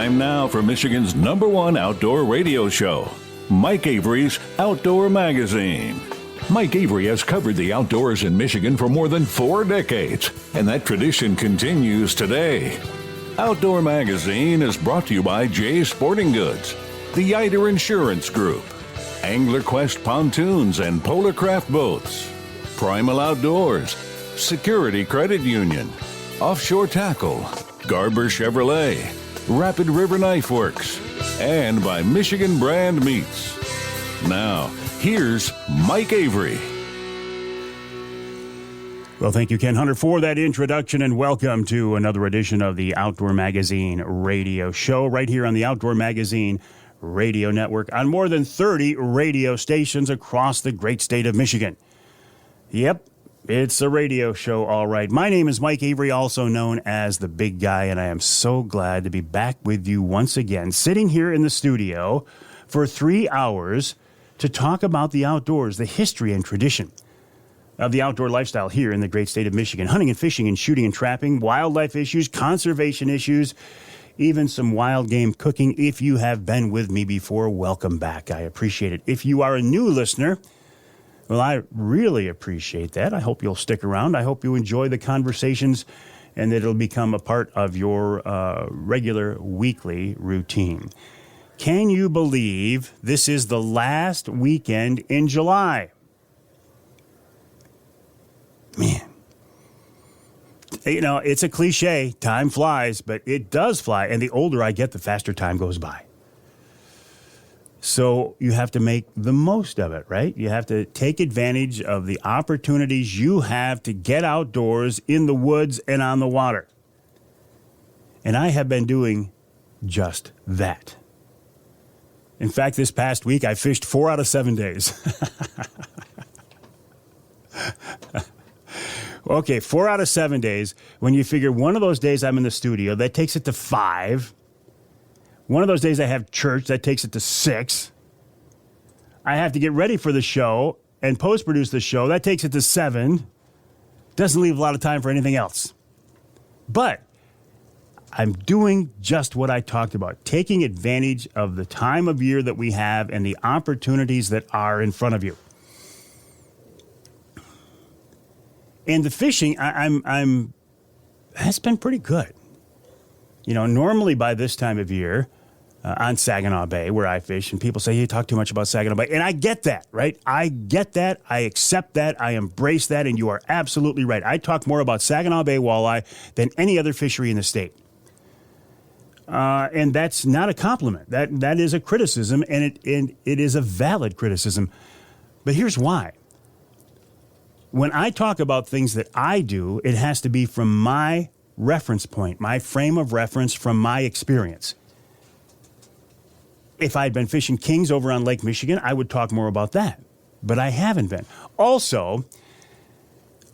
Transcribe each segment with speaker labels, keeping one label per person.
Speaker 1: Time now for Michigan's #1 outdoor radio show, Mike Avery's Outdoor Magazine. Mike Avery has covered the outdoors in Michigan for more than 4 decades, and that tradition continues today. Outdoor Magazine is brought to you by Jay's Sporting Goods, the Yider Insurance Group, Angler Quest Pontoons and Polarcraft Boats, Primal Outdoors, Security Credit Union, Offshore Tackle, Garber Chevrolet, Rapid River Knife Works, and by Michigan Brand Meats. Now, here's Mike Avery.
Speaker 2: Well, thank you, Ken Hunter, for that introduction, and welcome to another edition of the Outdoor Magazine radio show right here on the Outdoor Magazine radio network on more than 30 radio stations across the great state of Michigan. Yep, it's a radio show, all right. My name is Mike Avery, also known as the Big Guy, and I am so glad to be back with you once again, sitting here in the studio for 3 hours to talk about the outdoors, the history and tradition of the outdoor lifestyle here in the great state of Michigan. Hunting and fishing and shooting and trapping, wildlife issues, conservation issues, even some wild game cooking. If you have been with me before, welcome back. I appreciate it. If you are a new listener, well, I really appreciate that. I hope you'll stick around. I hope you enjoy the conversations and that it'll become a part of your regular weekly routine. Can you believe this is the last weekend in July? Man. You know, it's a cliche. Time flies, but it does fly. And the older I get, the faster time goes by. So you have to make the most of it, right? You have to take advantage of the opportunities you have to get outdoors in the woods and on the water. And I have been doing just that. In fact, this past week, I fished 4 out of 7 days. Okay, 4 out of 7 days. When you figure one of those days I'm in the studio, that takes it to 5. One of those days I have church, that takes it to 6. I have to get ready for the show and post-produce the show. That takes it to 7. Doesn't leave a lot of time for anything else. But I'm doing just what I talked about, taking advantage of the time of year that we have and the opportunities that are in front of you. And the fishing, has been pretty good. You know, normally by this time of year, on Saginaw Bay, where I fish, and people say, you talk too much about Saginaw Bay. And I get that, right? I get that. I accept that. I embrace that. And you are absolutely right. I talk more about Saginaw Bay walleye than any other fishery in the state. And that's not a compliment. That is a criticism, and it is a valid criticism. But here's why. When I talk about things that I do, it has to be from my reference point, my frame of reference from my experience. If I'd been fishing kings over on Lake Michigan, I would talk more about that. But I haven't been. Also,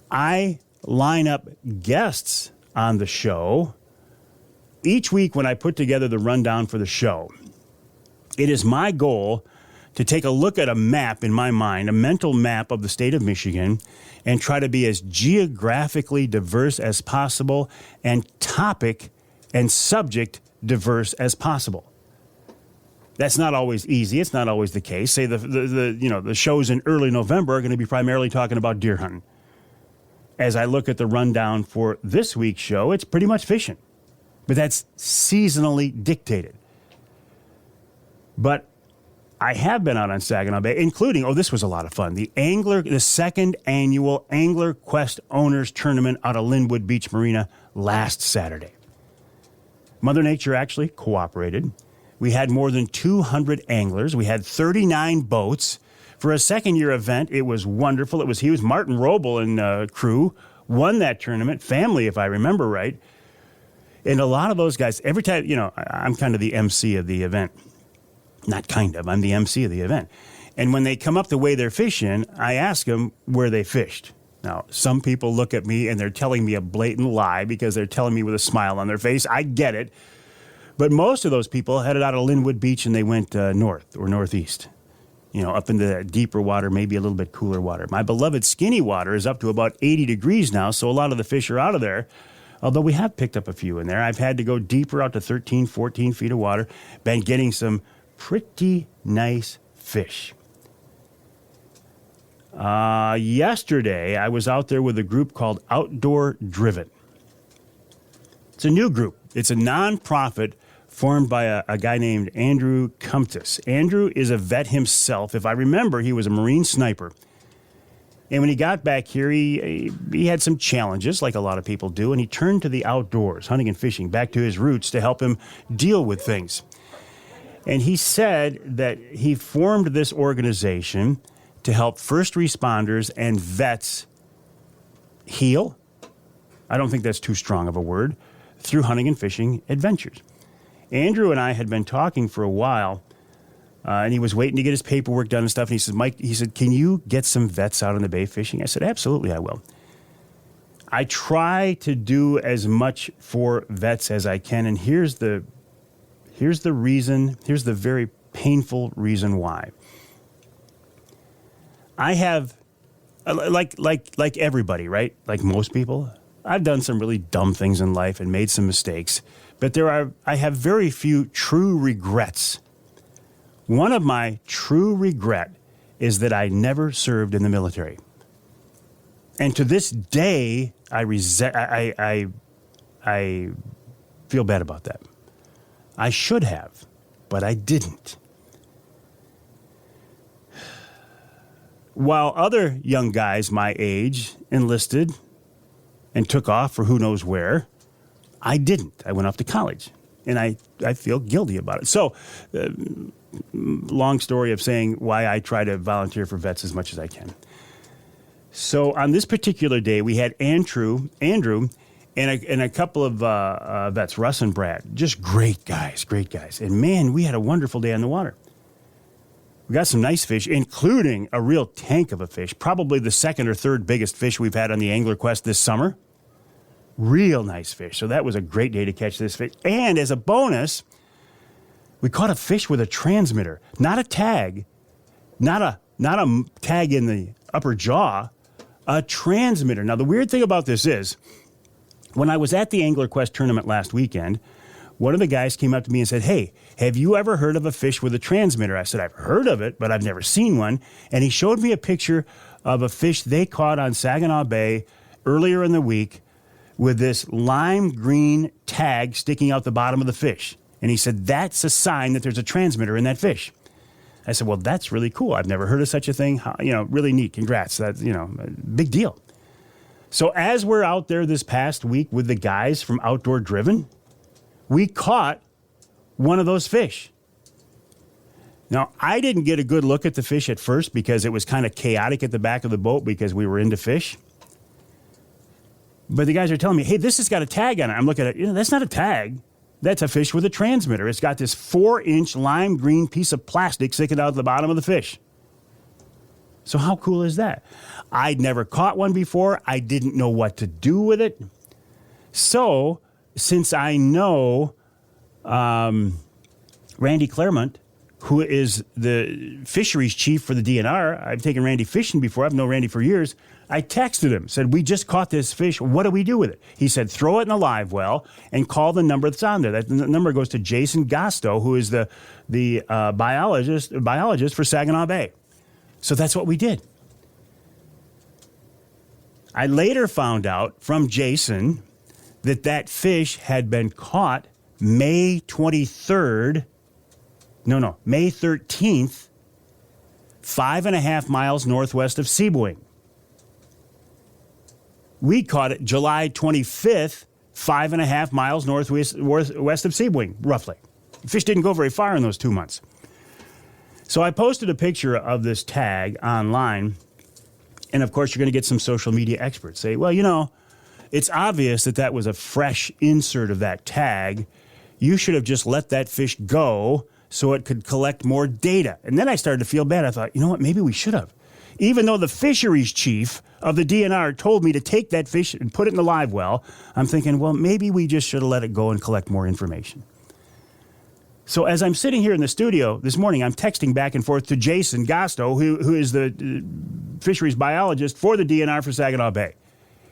Speaker 2: I line up guests on the show. Each week when I put together the rundown for the show, it is my goal to take a look at a map in my mind, a mental map of the state of Michigan, and try to be as geographically diverse as possible and topic and subject diverse as possible. That's not always easy. It's not always the case. Say the shows in early November are going to be primarily talking about deer hunting. As I look at the rundown for this week's show, it's pretty much fishing. But that's seasonally dictated. But I have been out on Saginaw Bay, including, this was a lot of fun, the second annual Angler Quest Owners Tournament out of Linwood Beach Marina last Saturday. Mother Nature actually cooperated. We had more than 200 anglers. We had 39 boats. For a second-year event, it was wonderful. He was Martin Roble and crew, won that tournament, family, if I remember right. And a lot of those guys, every time, I'm kind of the MC of the event. Not kind of, I'm the MC of the event. And when they come up the way they're fishing, I ask them where they fished. Now, some people look at me and they're telling me a blatant lie because they're telling me with a smile on their face. I get it. But most of those people headed out of Linwood Beach and they went north or northeast, up into the deeper water, maybe a little bit cooler water. My beloved Skinny Water is up to about 80 degrees now, so a lot of the fish are out of there. Although we have picked up a few in there. I've had to go deeper out to 13, 14 feet of water. Been getting some pretty nice fish. Yesterday, I was out there with a group called Outdoor Driven. It's a new group. It's a nonprofit formed by a guy named Andrew Comtois. Andrew is a vet himself. If I remember, he was a Marine sniper. And when he got back here, he had some challenges, like a lot of people do, and he turned to the outdoors, hunting and fishing, back to his roots to help him deal with things. And he said that he formed this organization to help first responders and vets heal. I don't think that's too strong of a word, through hunting and fishing adventures. Andrew and I had been talking for a while, and he was waiting to get his paperwork done and stuff. And he said, Mike, can you get some vets out on the bay fishing? I said, absolutely, I will. I try to do as much for vets as I can, and here's the reason, here's the very painful reason why. I have, like everybody, right? Like most people, I've done some really dumb things in life and made some mistakes, but I have very few true regrets. One of my true regret is that I never served in the military. And to this day, I feel bad about that. I should have, but I didn't. While other young guys my age enlisted and took off for who knows where, I didn't. I went off to college, and I feel guilty about it. So, long story of saying why I try to volunteer for vets as much as I can. So on this particular day, we had Andrew, and a couple of vets, Russ and Brad. Just great guys. And man, we had a wonderful day on the water. We got some nice fish, including a real tank of a fish, probably the second or third biggest fish we've had on the Angler Quest this summer. Real nice fish. So that was a great day to catch this fish. And as a bonus, we caught a fish with a transmitter, not a tag, not a tag in the upper jaw, a transmitter. Now, the weird thing about this is, when I was at the Angler Quest tournament last weekend, one of the guys came up to me and said, hey, have you ever heard of a fish with a transmitter? I said, I've heard of it, but I've never seen one. And he showed me a picture of a fish they caught on Saginaw Bay earlier in the week with this lime green tag sticking out the bottom of the fish. And he said, that's a sign that there's a transmitter in that fish. I said, well, that's really cool. I've never heard of such a thing. Really neat. Congrats. That's, a big deal. So as we're out there this past week with the guys from Outdoor Driven, we caught one of those fish. Now, I didn't get a good look at the fish at first because it was kind of chaotic at the back of the boat because we were into fish. But the guys are telling me, hey, this has got a tag on it. I'm looking at it. That's not a tag. That's a fish with a transmitter. It's got this 4-inch lime green piece of plastic sticking out of the bottom of the fish. So how cool is that? I'd never caught one before. I didn't know what to do with it. So, since I know Randy Claremont, who is the fisheries chief for the DNR, I've taken Randy fishing before. I've known Randy for years. I texted him, said, we just caught this fish. What do we do with it? He said, throw it in a live well and call the number that's on there. That number goes to Jason Gosto, who is the biologist for Saginaw Bay. So that's what we did. I later found out from Jason that fish had been caught May 13th, 5.5 miles northwest of Seaboing. We caught it July 25th, 5.5 miles northwest of Seaboing, roughly. The fish didn't go very far in those 2 months. So I posted a picture of this tag online, and of course you're going to get some social media experts say, well, it's obvious that was a fresh insert of that tag. You should have just let that fish go so it could collect more data. And then I started to feel bad. I thought, you know what, maybe we should have. Even though the fisheries chief of the DNR told me to take that fish and put it in the live well, I'm thinking, well, maybe we just should have let it go and collect more information. So as I'm sitting here in the studio this morning, I'm texting back and forth to Jason Gosto, who is the fisheries biologist for the DNR for Saginaw Bay.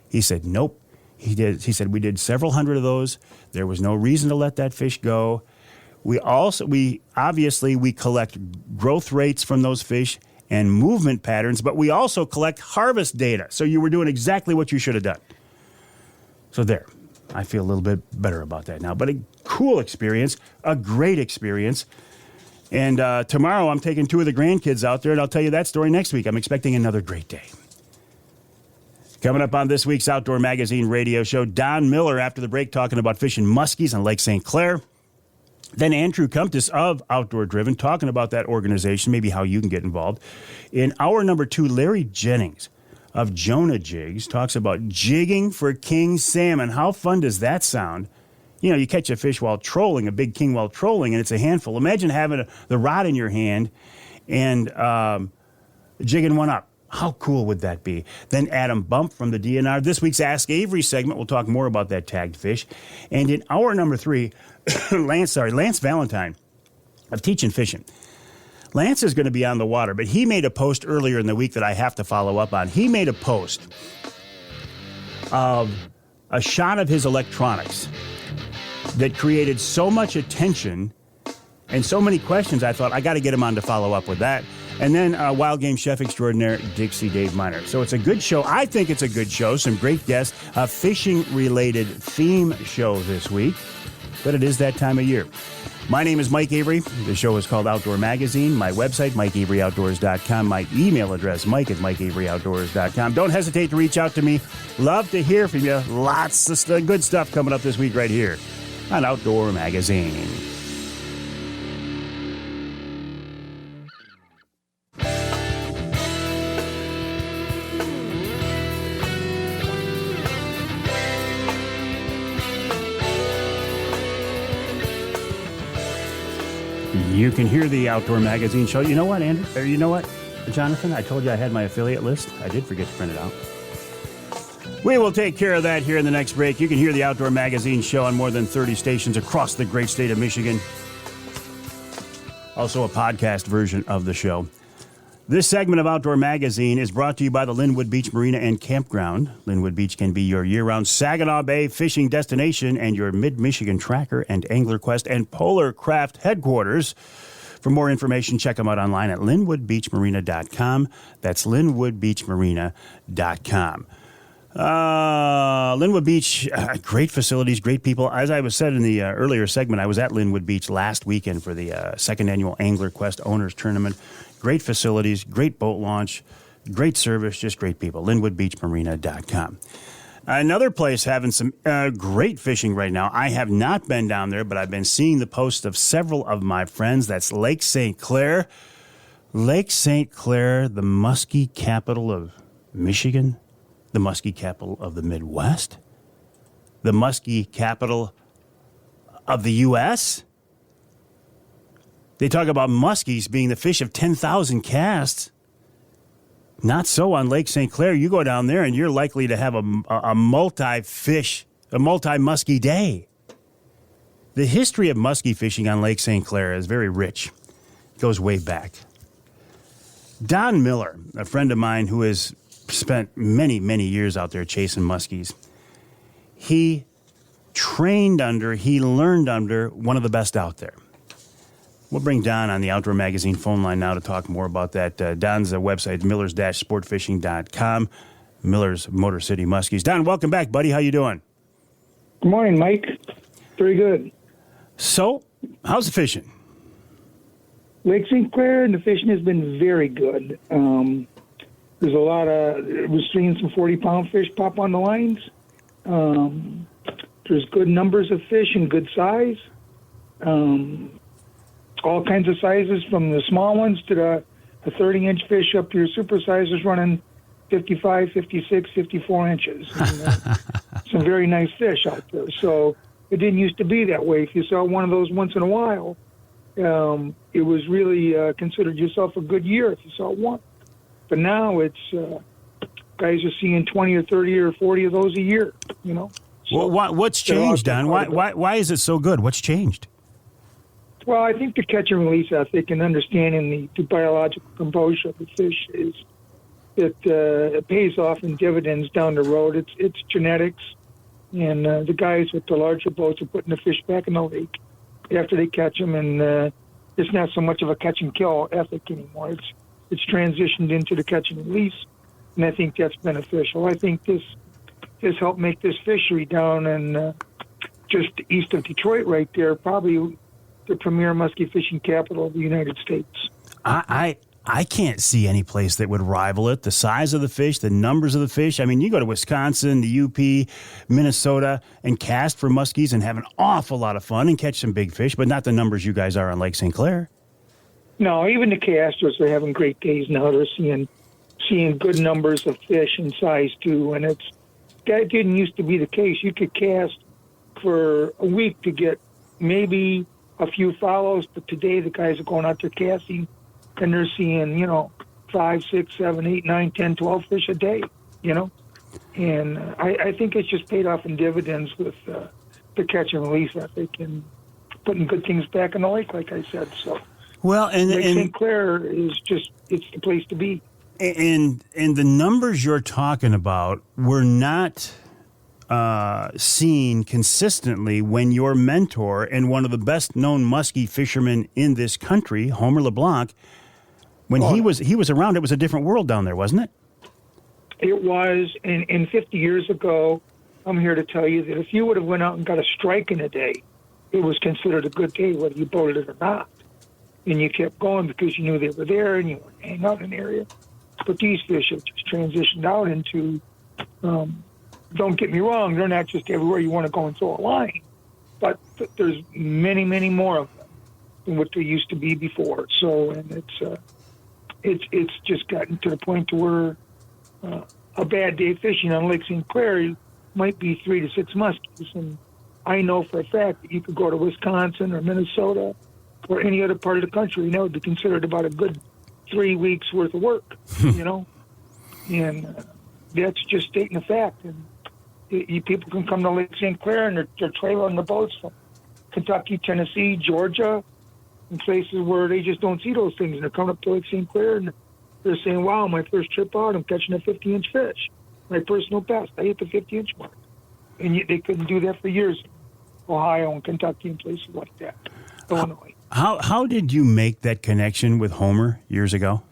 Speaker 2: He said, nope. He said we did several hundred of those. There was no reason to let that fish go. We obviously collect growth rates from those fish and movement patterns, but we also collect harvest data. So you were doing exactly what you should have done. So there, I feel a little bit better about that now. But a cool experience, a great experience. And tomorrow I'm taking 2 of the grandkids out there, and I'll tell you that story next week. I'm expecting another great day. Coming up on this week's Outdoor Magazine radio show, Don Miller after the break talking about fishing muskies on Lake St. Clair. Then Andrew Comtois of Outdoor Driven talking about that organization, maybe how you can get involved. In hour number 2, Larry Jennings of Jonah Jigs talks about jigging for king salmon. How fun does that sound? You know, you catch a fish while trolling, a big king while trolling, and it's a handful. Imagine having the rod in your hand and jigging one up. How cool would that be? Then Adam Bump from the DNR. This week's Ask Avery segment, we'll talk more about that tagged fish. And in hour number 3, Lance Valentine of Teachin Fishin. Lance is going to be on the water, but he made a post earlier in the week that I have to follow up on. He made a post of a shot of his electronics that created so much attention and so many questions, I thought, I got to get him on to follow up with that. And then Wild Game Chef Extraordinaire, Dixie Dave Minar. So it's a good show. I think it's a good show. Some great guests. A fishing-related theme show this week. But it is that time of year. My name is Mike Avery. The show is called Outdoor Magazine. My website, MikeAveryOutdoors.com. My email address, Mike@MikeAveryOutdoors.com. Don't hesitate to reach out to me. Love to hear from you. Lots of good stuff coming up this week right here on Outdoor Magazine. You can hear the Outdoor Magazine show. You know what, Andrew? Or you know what, Jonathan? I told you I had my affiliate list. I did forget to print it out. We will take care of that here in the next break. You can hear the Outdoor Magazine show on more than 30 stations across the great state of Michigan. Also a podcast version of the show. This segment of Outdoor Magazine is brought to you by the Linwood Beach Marina and Campground. Linwood Beach can be your year-round Saginaw Bay fishing destination and your Mid-Michigan Tracker and Angler Quest and Polar Craft headquarters. For more information, check them out online at linwoodbeachmarina.com. That's linwoodbeachmarina.com. Linwood Beach, great facilities, great people. As I was said in the earlier segment, I was at Linwood Beach last weekend for the second annual Angler Quest Owners Tournament. Great facilities, great boat launch, great service, just great people. LinwoodBeachMarina.com. Another place having some great fishing right now. I have not been down there, but I've been seeing the posts of several of my friends. That's Lake St. Clair. Lake St. Clair, the musky capital of Michigan, the musky capital of the Midwest, the musky capital of the U.S., They talk about muskies being the fish of 10,000 casts. Not so on Lake St. Clair. You go down there and you're likely to have a multi-muskie day. The history of muskie fishing on Lake St. Clair is very rich. It goes way back. Don Miller, a friend of mine who has spent many, many years out there chasing muskies, he learned under one of the best out there. We'll bring Don on the Outdoor Magazine phone line now to talk more about that. Don's website, millers-sportfishing.com, Miller's Motor City Muskies. Don, welcome back, buddy. How you doing?
Speaker 3: Good morning, Mike. Very good.
Speaker 2: So, how's the fishing?
Speaker 3: Lake St. Clair and the fishing has been very good. There's a lot of, we're seeing some 40-pound fish pop on the lines. There's good numbers of fish and good size. All kinds of sizes, from the small ones to the 30-inch fish up to your super sizes running 55, 56, 54 inches. Some very nice fish out there. So it didn't used to be that way. If you saw one of those once in a while, it was really considered yourself a good year if you saw one. But now it's guys are seeing 20 or 30 or 40 of those a year, you know. So
Speaker 2: well, what's changed, Don? Why is it so good? What's changed?
Speaker 3: Well, I think the catch and release ethic and understanding the biological composure of the fish it pays off in dividends down the road. It's genetics. And the guys with the larger boats are putting the fish back in the lake after they catch them, and it's not so much of a catch and kill ethic anymore. It's transitioned into the catch and release, and I think that's beneficial. I think this helped make this fishery down in just east of Detroit right there probably the premier musky fishing capital of the United States.
Speaker 2: I can't see any place that would rival it. The size of the fish, the numbers of the fish. I mean, you go to Wisconsin, the UP, Minnesota, and cast for muskies and have an awful lot of fun and catch some big fish, but not the numbers you guys are on Lake St. Clair.
Speaker 3: No, even the casters are having great days now. They're seeing good numbers of fish and size too, and that didn't used to be the case. You could cast for a week to get maybe a few follows, but today the guys are going out there casting and they're seeing, 5, 6, 7, 8, 9, 10, 12 fish a day, And I think it's just paid off in dividends with the catch and release ethic and putting good things back in the lake, like I said. So,
Speaker 2: well, and
Speaker 3: St. Clair is it's the place to be.
Speaker 2: And the numbers you're talking about were not seen consistently when your mentor and one of the best-known muskie fishermen in this country, Homer LeBlanc, when he was around, it was a different world down there, wasn't it?
Speaker 3: It was, and 50 years ago, I'm here to tell you that if you would have went out and got a strike in a day, it was considered a good day, whether you boated it or not. And you kept going because you knew they were there and you wanted to hang out in an area. But these fish have just transitioned out into, don't get me wrong, they're not just everywhere you want to go and throw a line, but there's many, many more of them than what there used to be before. So, and it's just gotten to the point to where a bad day fishing on Lake St. Clair might be 3 to 6 muskies. And I know for a fact that you could go to Wisconsin or Minnesota or any other part of the country, and that would be considered about a good 3 weeks worth of work, And that's just stating a fact. And people can come to Lake St. Clair and they're trailing the boats from Kentucky, Tennessee, Georgia, and places where they just don't see those things. And they're coming up to Lake St. Clair and they're saying, wow, my first trip out, I'm catching a 50-inch fish. My personal best. I hit the 50-inch mark. And they couldn't do that for years in Ohio and Kentucky and places like that. Illinois.
Speaker 2: How did you make that connection with Homer years ago?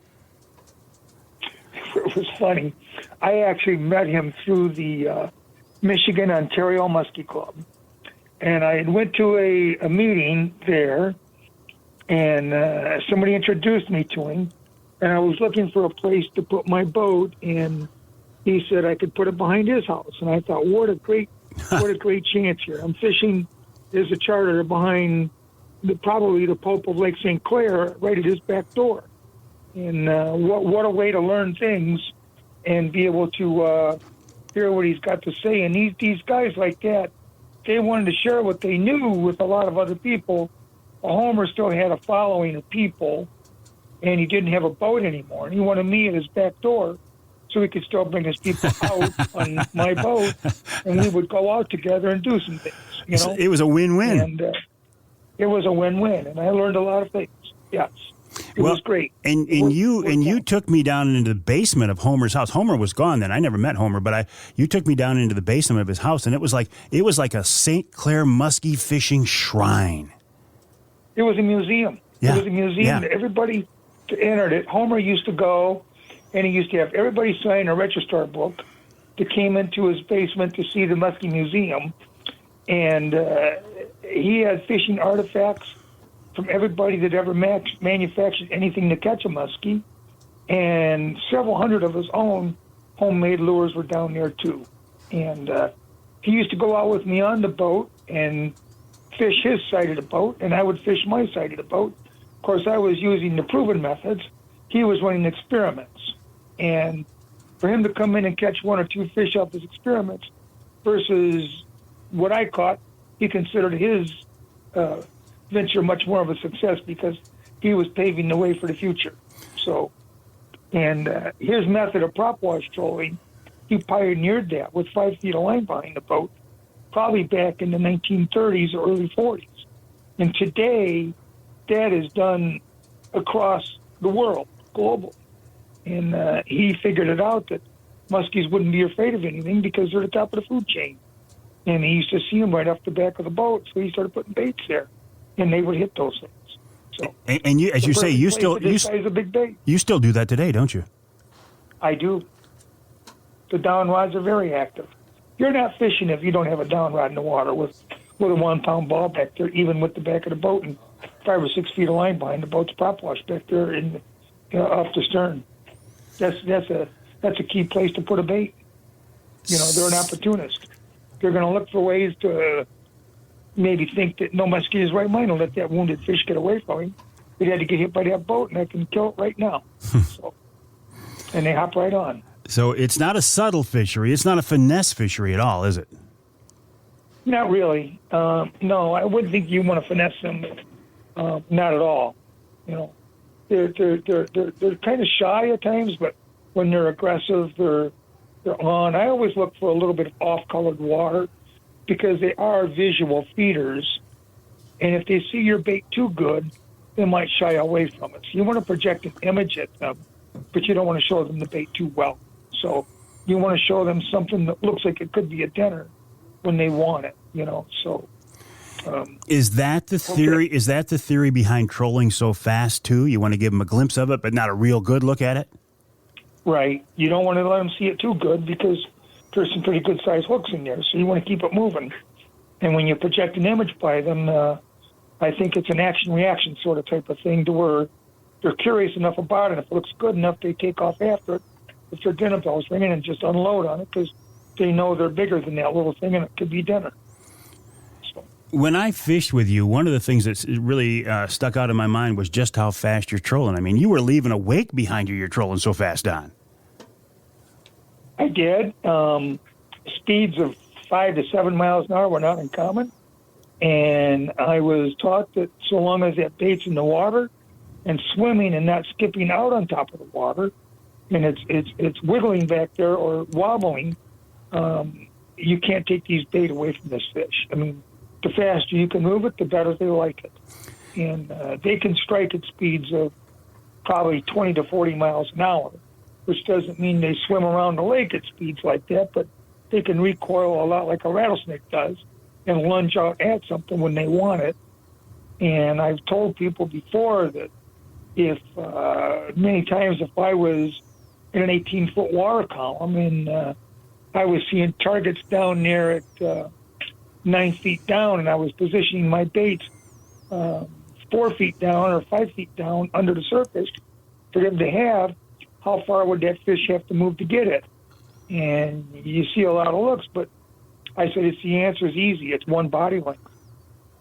Speaker 3: It was funny. I actually met him through the Michigan Ontario Muskie Club. And I went to a meeting there, and somebody introduced me to him. And I was looking for a place to put my boat, and he said I could put it behind his house. And I thought, what a great chance here. I'm fishing as a charter behind probably the Pope of Lake St. Clair, right at his back door. And what a way to learn things and be able to hear what he's got to say. And these guys like that, they wanted to share what they knew with a lot of other people. Homer still had a following of people, and he didn't have a boat anymore. And he wanted me at his back door so he could still bring his people out on my boat, and we would go out together and do some things.
Speaker 2: It was a win-win.
Speaker 3: And it was a win-win, and I learned a lot of things. Yes. It was great.
Speaker 2: And you took me down into the basement of Homer's house. Homer was gone then. I never met Homer, but you took me down into the basement of his house, and it was like a St. Clair muskie fishing shrine.
Speaker 3: It was a museum.
Speaker 2: Yeah.
Speaker 3: It was a museum.
Speaker 2: Yeah.
Speaker 3: Everybody entered it. Homer used to go, and he used to have everybody sign a registrar book that came into his basement to see the Muskie Museum. And he had fishing artifacts from everybody that ever manufactured anything to catch a muskie. And several hundred of his own homemade lures were down there, too. And he used to go out with me on the boat and fish his side of the boat, and I would fish my side of the boat. Of course, I was using the proven methods. He was running experiments. And for him to come in and catch 1 or 2 fish off his experiments versus what I caught, he considered his venture much more of a success because he was paving the way for the future. So, and his method of prop wash trolling, he pioneered that with 5 feet of line behind the boat, probably back in the 1930s or early 40s. And today, that is done across the world, global. And he figured it out that muskies wouldn't be afraid of anything because they're at the top of the food chain. And he used to see them right off the back of the boat, so he started putting baits there, and they would hit those things. So,
Speaker 2: and you, as you say, you still
Speaker 3: a big bait.
Speaker 2: You still do that today, don't you?
Speaker 3: I do. The down rods are very active. You're not fishing if you don't have a down rod in the water with a 1 pound ball back there, even with the back of the boat and 5 or 6 feet of line behind the boat's prop wash back there in off the stern. That's a key place to put a bait. You know, they're an opportunist. They're going to look for ways to maybe think that no muskie is right mind and let that wounded fish get away from him. He had to get hit by that boat, and I can kill it right now. And they hop right on.
Speaker 2: So it's not a subtle fishery. It's not a finesse fishery at all, is it?
Speaker 3: Not really. No, I wouldn't think you want to finesse them. Not at all. You know, they're kind of shy at times, but when they're aggressive, they're on. I always look for a little bit of off-colored water because they are visual feeders, and if they see your bait too good, they might shy away from it. So you want to project an image at them, but you don't want to show them the bait too well. So you want to show them something that looks like it could be a dinner when they want it, you know. So
Speaker 2: is that the theory? Okay. Is that the theory behind trolling so fast too? You want to give them a glimpse of it, but not a real good look at it. Right.
Speaker 3: You don't want to let them see it too good because there's some pretty good sized hooks in there. So you want to keep it moving. And when you project an image by them, I think it's an action reaction sort of type of thing to where they're curious enough about it. If it looks good enough, they take off after it. If their dinner bell's ringing, and just unload on it because they know they're bigger than that little thing and it could be dinner. So.
Speaker 2: When I fished with you, one of the things that really stuck out in my mind was just how fast you're trolling. I mean, you were leaving a wake behind you. You're trolling so fast, Don.
Speaker 3: I did. Speeds of 5 to 7 miles an hour were not uncommon. And I was taught that so long as that bait's in the water and swimming and not skipping out on top of the water, and it's wiggling back there or wobbling, you can't take these bait away from this fish. I mean, the faster you can move it, the better they like it. And they can strike at speeds of probably 20 to 40 miles an hour, which doesn't mean they swim around the lake at speeds like that, but they can recoil a lot like a rattlesnake does and lunge out at something when they want it. And I've told people before that if many times if I was in an 18-foot water column and I was seeing targets down there at 9 feet down and I was positioning my baits 4 feet down or 5 feet down under the surface for them to have, how far would that fish have to move to get it? And you see a lot of looks, but I said the answer is easy. It's one body length.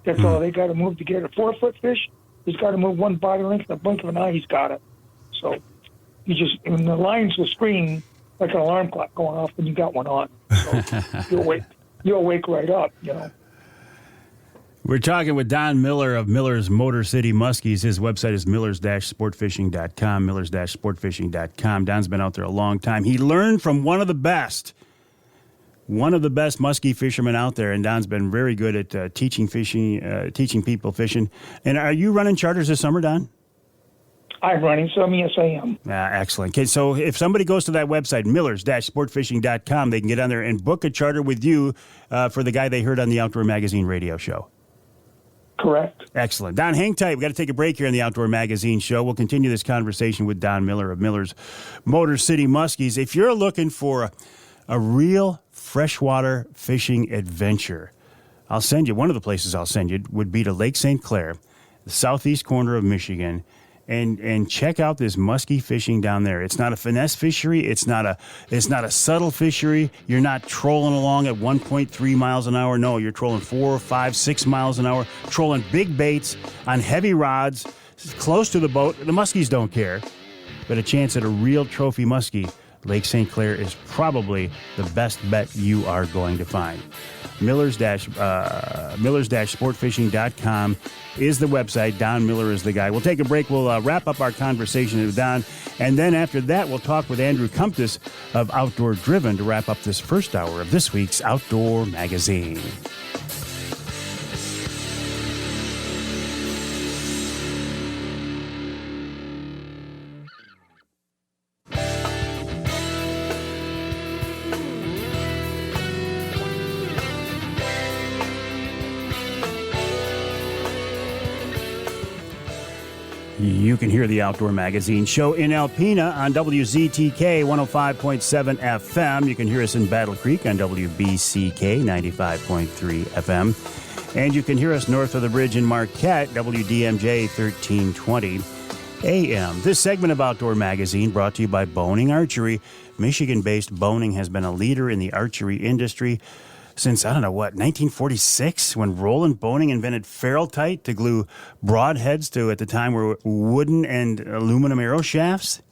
Speaker 3: That's all they got to move to get it. A 4-foot fish, he's got to move one body length. In a blink of an eye, he's got it. So and the lines will scream like an alarm clock going off when you got one on. So you'll wake right up, you know.
Speaker 2: We're talking with Don Miller of Miller's Motor City Muskies. His website is millers-sportfishing.com, millers-sportfishing.com. Don's been out there a long time. He learned from one of the best muskie fishermen out there, and Don's been very good at teaching people fishing. And are you running charters this summer, Don?
Speaker 3: I'm running some, yes, I am.
Speaker 2: Excellent. Okay, so if somebody goes to that website, millers-sportfishing.com, they can get on there and book a charter with you for the guy they heard on the Outdoor Magazine radio show.
Speaker 3: Correct.
Speaker 2: Excellent. Don, hang tight. We've got to take a break here on the Outdoor Magazine show. We'll continue this conversation with Don Miller of Miller's Motor City Muskies. If you're looking for a real freshwater fishing adventure, I'll send you, one of the places I'll send you would be to Lake St. Clair, the southeast corner of Michigan, and check out this musky fishing down there. It's not a finesse fishery. It's not a subtle fishery. You're not trolling along at 1.3 miles an hour. No, you're trolling 4, 5, 6 miles an hour, trolling big baits on heavy rods close to the boat. The muskies don't care, but a chance at a real trophy muskie, Lake St. Clair is probably the best bet you are going to find. Millers-sportfishing.com is the website. Don Miller is the guy. We'll take a break. We'll wrap up our conversation with Don, and then after that, we'll talk with Andrew Comtois of Outdoor Driven to wrap up this first hour of this week's Outdoor Magazine. You can hear the Outdoor Magazine show in Alpena on WZTK 105.7 FM. You can hear us in Battle Creek on WBCK 95.3 FM. And you can hear us north of the bridge in Marquette, WDMJ 1320 AM. This segment of Outdoor Magazine brought to you by Boning Archery. Michigan-based Boning has been a leader in the archery industry since, 1946, when Roland Boning invented ferrule-tite to glue broadheads to, at the time, were wooden and aluminum arrow shafts.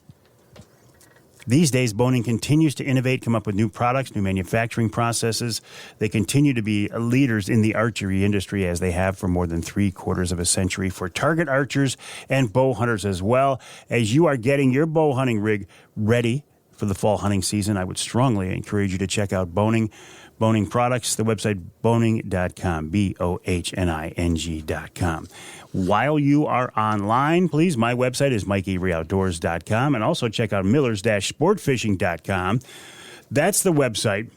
Speaker 2: These days, Boning continues to innovate, come up with new products, new manufacturing processes. They continue to be leaders in the archery industry, as they have for more than 3/4 of a century, for target archers and bow hunters as well. As you are getting your bow hunting rig ready for the fall hunting season, I would strongly encourage you to check out Boning products, the website boning.com, BOHNING.com. While you are online, please, my website is MikeAveryOutdoors.com, and also check out Millers-Sportfishing.com. That's the website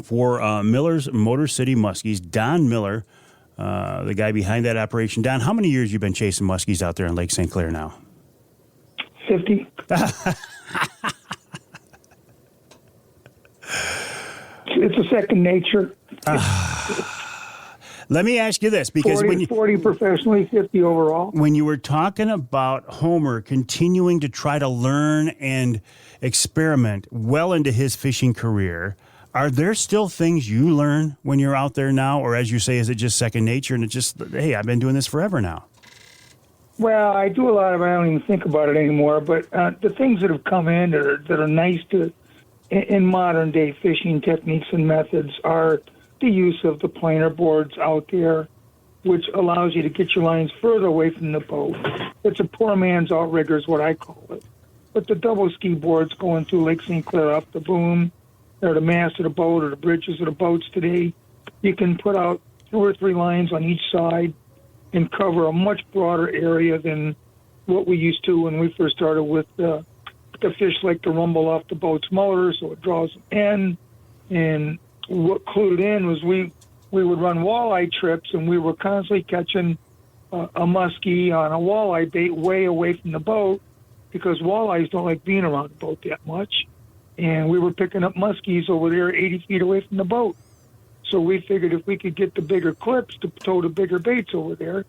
Speaker 2: for Miller's Motor City Muskies. Don Miller, the guy behind that operation. Don, how many years you been chasing muskies out there in Lake St. Clair now?
Speaker 3: 50. It's a second nature.
Speaker 2: Let me ask you this, because
Speaker 3: 40 professionally, 50 overall.
Speaker 2: When you were talking about Homer continuing to try to learn and experiment well into his fishing career, are there still things you learn when you're out there now? Or as you say, is it just second nature and it's just, hey, I've been doing this forever now?
Speaker 3: Well, I do a lot of it. I don't even think about it anymore. But the things that have come in that are nice in modern day fishing techniques and methods are the use of the planer boards out there, which allows you to get your lines further away from the boat. It's a poor man's outrigger is what I call it. But the double ski boards going through Lake St. Clair up the boom, or the mast of the boat, or the bridges of the boats today, you can put out 2 or 3 lines on each side and cover a much broader area than what we used to when we first started with the fish like to rumble off the boat's motor, so it draws them in. And what clued in was we would run walleye trips, and we were constantly catching a muskie on a walleye bait way away from the boat, because walleyes don't like being around the boat that much. And we were picking up muskies over there 80 feet away from the boat. So we figured if we could get the bigger clips to tow the bigger baits over there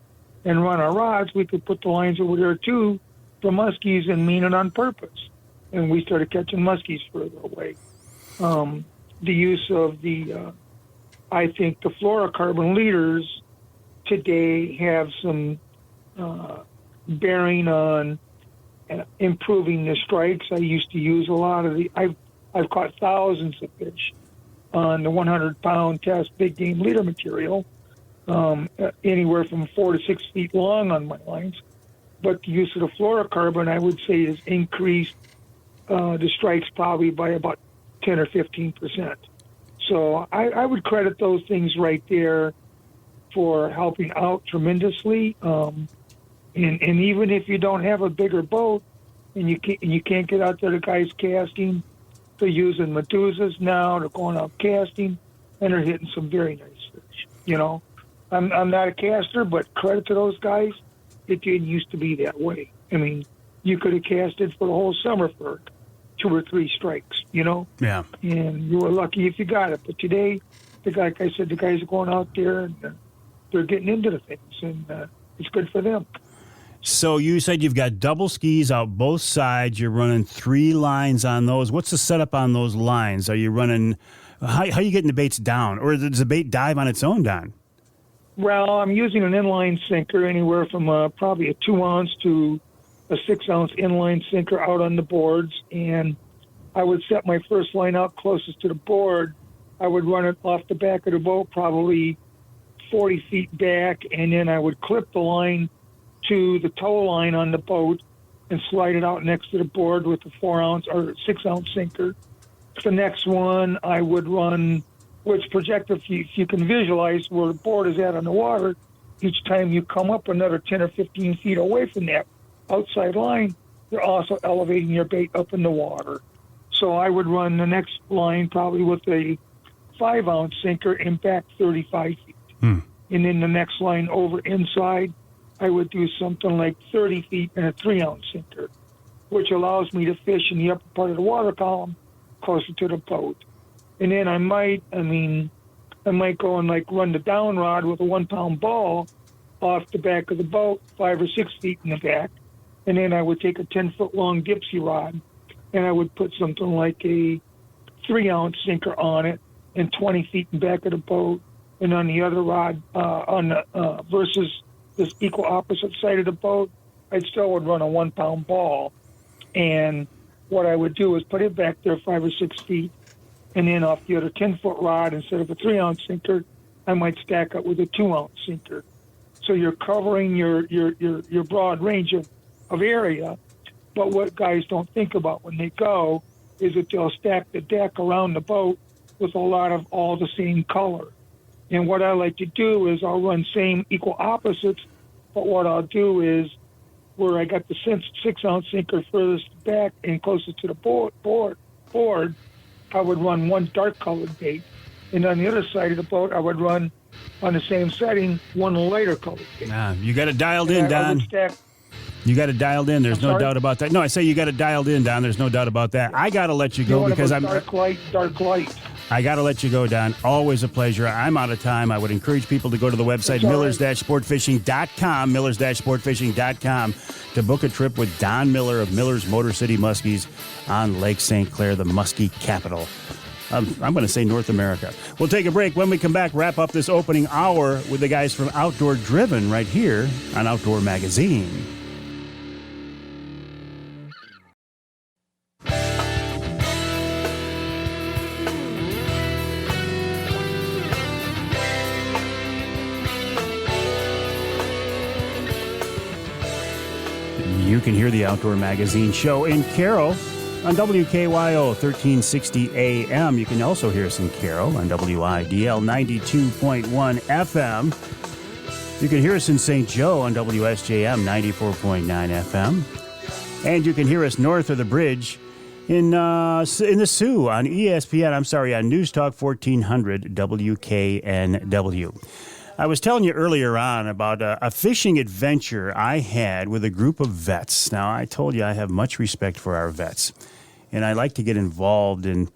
Speaker 3: and run our rods, we could put the lines over there too for muskies and mean it on purpose. And we started catching muskies further away. The use of I think the fluorocarbon leaders today have some bearing on improving the strikes. I used to use a lot of I've caught thousands of fish on the 100-pound test big game leader material, anywhere from 4 to 6 feet long on my lines. But the use of the fluorocarbon, I would say, has increased the strikes probably by about 10 or 15%. So I would credit those things right there for helping out tremendously. And even if you don't have a bigger boat and you can't get out there, the guys casting, they're using Medusas now. They're going out casting, and they're hitting some very nice fish. You know, I'm not a caster, but credit to those guys. It didn't used to be that way. I mean, you could have casted for the whole summer for 2 or 3 strikes, you know?
Speaker 2: Yeah.
Speaker 3: And you were lucky if you got it. But today, like I said, the guys are going out there and they're getting into the things, and it's good for them.
Speaker 2: So you said you've got double skis out both sides. You're running 3 lines on those. What's the setup on those lines? Are you running, how are you getting the baits down? Or does the bait dive on its own, Don?
Speaker 3: Well, I'm using an inline sinker, anywhere from probably a 2-ounce to a 6-ounce inline sinker out on the boards. And I would set my first line out closest to the board. I would run it off the back of the boat, probably 40 feet back, and then I would clip the line to the tow line on the boat and slide it out next to the board with a 4-ounce or 6-ounce sinker. The next one I would run, which projector, if you can visualize where the board is at on the water, each time you come up another 10 or 15 feet away from that outside line, you're also elevating your bait up in the water. So I would run the next line probably with a 5-ounce sinker and back 35 feet. And then the next line over inside, I would do something like 30 feet in a 3-ounce sinker, which allows me to fish in the upper part of the water column closer to the boat. And then I might go and like run the down rod with a 1-pound ball off the back of the boat, 5 or 6 feet in the back. And then I would take a 10-foot long Dipsy rod and I would put something like a 3-ounce sinker on it and 20 feet in back of the boat. And on the other rod, versus this equal opposite side of the boat, I still would run a 1-pound ball. And what I would do is put it back there 5 or 6 feet, and then off the other 10-foot rod, instead of a 3-ounce sinker, I might stack up with a 2-ounce sinker. So you're covering your broad range of area. But what guys don't think about when they go is that they'll stack the deck around the boat with a lot of all the same color. And what I like to do is I'll run same equal opposites, but what I'll do is where I got the 6-ounce sinker furthest back and closest to the board, I would run one dark-colored bait. And on the other side of the boat, I would run, on the same setting, one lighter-colored bait.
Speaker 2: You got it dialed in, Don. You got it dialed in. There's no doubt about that. No, I say you got it dialed in, Don. There's no doubt about that. I got to let you go because I'm...
Speaker 3: Dark light.
Speaker 2: I got to let you go, Don. Always a pleasure. I'm out of time. I would encourage people to go to the website, millers-sportfishing.com, millers-sportfishing.com, to book a trip with Don Miller of Miller's Motor City Muskies on Lake St. Clair, the muskie capital. I'm going to say North America. We'll take a break. When we come back, wrap up this opening hour with the guys from Outdoor Driven right here on Outdoor Magazine. You can hear the Outdoor Magazine show in Carroll on WKYO 1360 AM. You can also hear us in Carroll on WIDL 92.1 FM. You can hear us in St. Joe on WSJM 94.9 FM. And you can hear us north of the bridge in the Sioux on ESPN, on News Talk 1400 WKNW. I was telling you earlier on about a fishing adventure I had with a group of vets. Now, I told you I have much respect for our vets, and I like to get involved in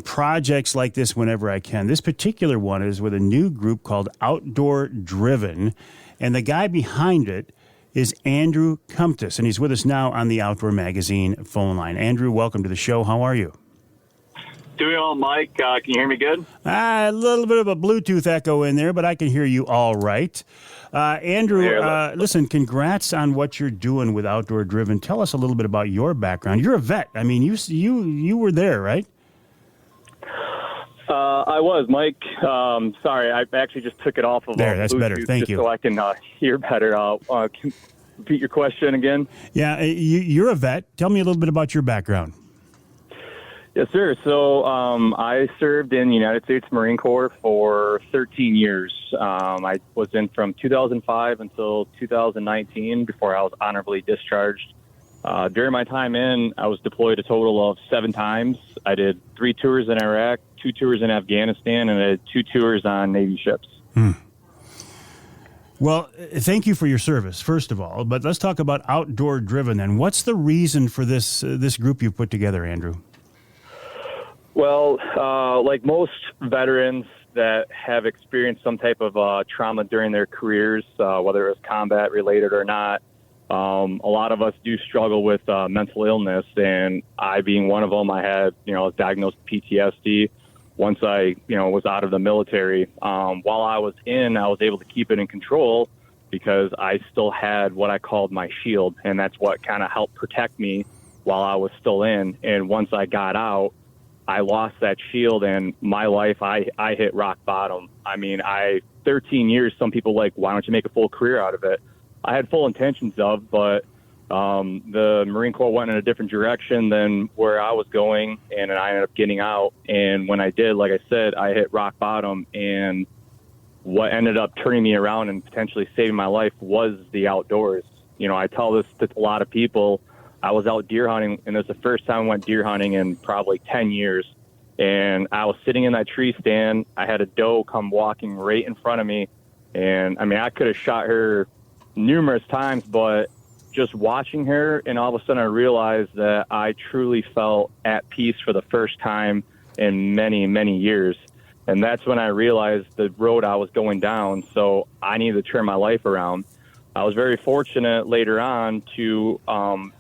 Speaker 2: projects like this whenever I can. This particular one is with a new group called Outdoor Driven, and the guy behind it is Andrew Comtois, and he's with us now on the Outdoor Magazine phone line. Andrew, welcome to the show. How are you?
Speaker 4: Doing well, Mike. Can you hear me good?
Speaker 2: A little bit of a Bluetooth echo in there, but I can hear you all right. Andrew, listen, congrats on what you're doing with Outdoor Driven. Tell us a little bit about your background. You're a vet. I mean, you were there, right?
Speaker 4: I was, Mike. Sorry, I actually just took it off of
Speaker 2: there. That's
Speaker 4: Bluetooth
Speaker 2: better. Thank you.
Speaker 4: So I can hear better. Can repeat your question again?
Speaker 2: Yeah, you're a vet. Tell me a little bit about your background.
Speaker 4: Yes, sir. So I served in the United States Marine Corps for 13 years. I was in from 2005 until 2019 before I was honorably discharged. During my time in, I was deployed a total of 7 times. I did 3 tours in Iraq, 2 tours in Afghanistan, and I did 2 tours on Navy ships.
Speaker 2: Well, thank you for your service, first of all. But let's talk about Outdoor Driven then. What's the reason for this group you put together, Andrew?
Speaker 4: Well, like most veterans that have experienced some type of trauma during their careers, whether it was combat related or not, a lot of us do struggle with mental illness, and I being one of them, I had, was diagnosed with PTSD once I, was out of the military. While I was in, I was able to keep it in control because I still had what I called my shield, and that's what kind of helped protect me while I was still in. And once I got out, I lost that shield, and my life, I hit rock bottom. I mean, 13 years, some people why don't you make a full career out of it? I had full intentions of, but the Marine Corps went in a different direction than where I was going, and I ended up getting out. And when I did, like I said, I hit rock bottom, and what ended up turning me around and potentially saving my life was the outdoors. I tell this to a lot of people. I was out deer hunting, and it was the first time I went deer hunting in probably 10 years. And I was sitting in that tree stand. I had a doe come walking right in front of me. And, I mean, I could have shot her numerous times, but just watching her, and all of a sudden I realized that I truly felt at peace for the first time in many, many years. And that's when I realized the road I was going down, so I needed to turn my life around. I was very fortunate later on to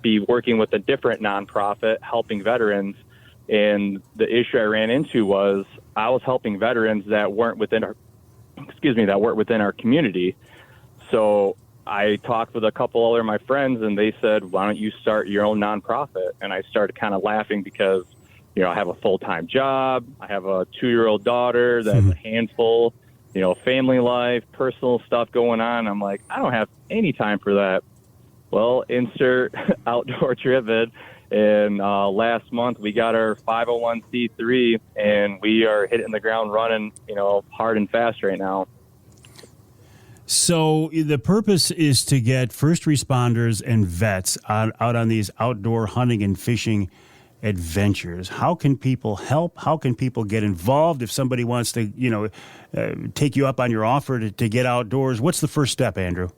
Speaker 4: be working with a different nonprofit helping veterans, and the issue I ran into was I was helping veterans that weren't within our community. So I talked with a couple other of my friends, and they said, why don't you start your own nonprofit? And I started kind of laughing because, I have a full-time job. I have a 2-year-old daughter that's a handful, family life, personal stuff going on. I'm like, I don't have any time for that. Well, insert outdoor driven. And last month we got our 501c3, and we are hitting the ground running, hard and fast right now.
Speaker 2: So the purpose is to get first responders and vets out on these outdoor hunting and fishing adventures. How can people help? How can people get involved? If somebody wants to, take you up on your offer to get outdoors, what's the first step, Andrew?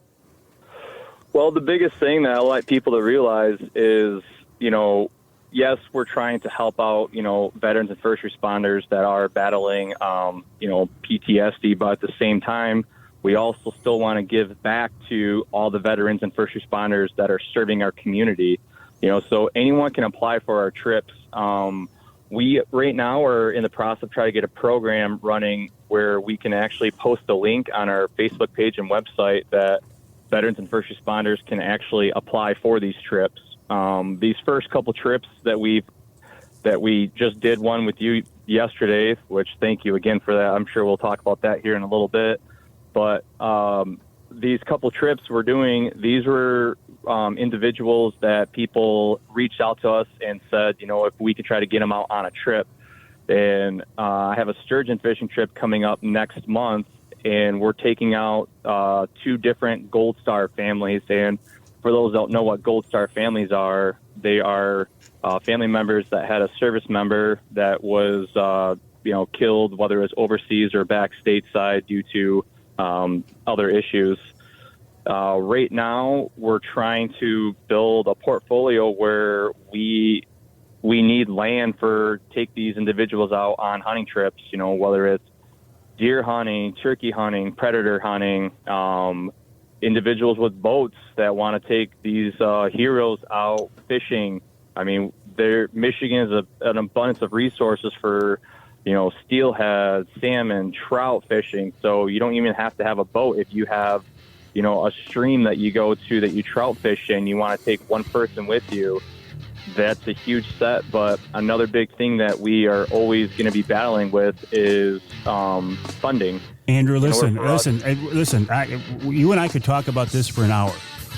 Speaker 4: Well, the biggest thing that I like people to realize is, yes, we're trying to help out, veterans and first responders that are battling, PTSD, but at the same time, we also still want to give back to all the veterans and first responders that are serving our community. So anyone can apply for our trips. We right now are in the process of trying to get a program running where we can actually post a link on our Facebook page and website that veterans and first responders can actually apply for these trips. These first couple trips that we just did one with you yesterday, which thank you again for that. I'm sure we'll talk about that here in a little bit. But these couple trips we're doing, these were individuals that people reached out to us and said, if we could try to get them out on a trip. And I have a sturgeon fishing trip coming up next month, and we're taking out 2 different Gold Star families. And for those that don't know what Gold Star families are, they are family members that had a service member that was, killed, whether it was overseas or back stateside due to other issues. Right now, we're trying to build a portfolio where we need land for take these individuals out on hunting trips, whether it's deer hunting, turkey hunting, predator hunting, individuals with boats that want to take these heroes out fishing. I mean, Michigan is an abundance of resources for steelhead, salmon, trout fishing. So you don't even have to have a boat. If you have, a stream that you go to that you trout fish in, you want to take one person with you, that's a huge set. But another big thing that we are always going to be battling with is funding.
Speaker 2: Andrew, listen. You and I could talk about this for an hour.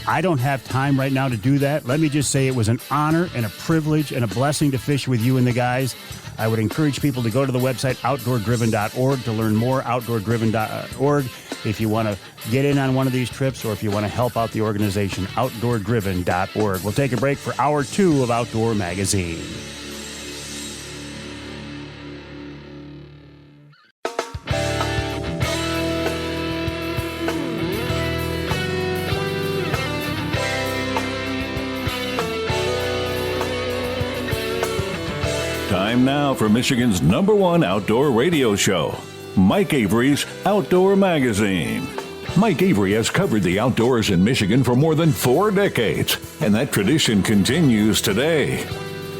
Speaker 2: I don't have time right now to do that. Let me just say it was an honor and a privilege and a blessing to fish with you and the guys. I would encourage people to go to the website outdoordriven.org to learn more, outdoordriven.org. If you want to get in on one of these trips or if you want to help out the organization, outdoordriven.org. We'll take a break for hour 2 of Outdoor Magazine.
Speaker 1: Time now for Michigan's #1 outdoor radio show, Mike Avery's Outdoor Magazine. Mike Avery has covered the outdoors in Michigan for more than 4 decades, and that tradition continues today.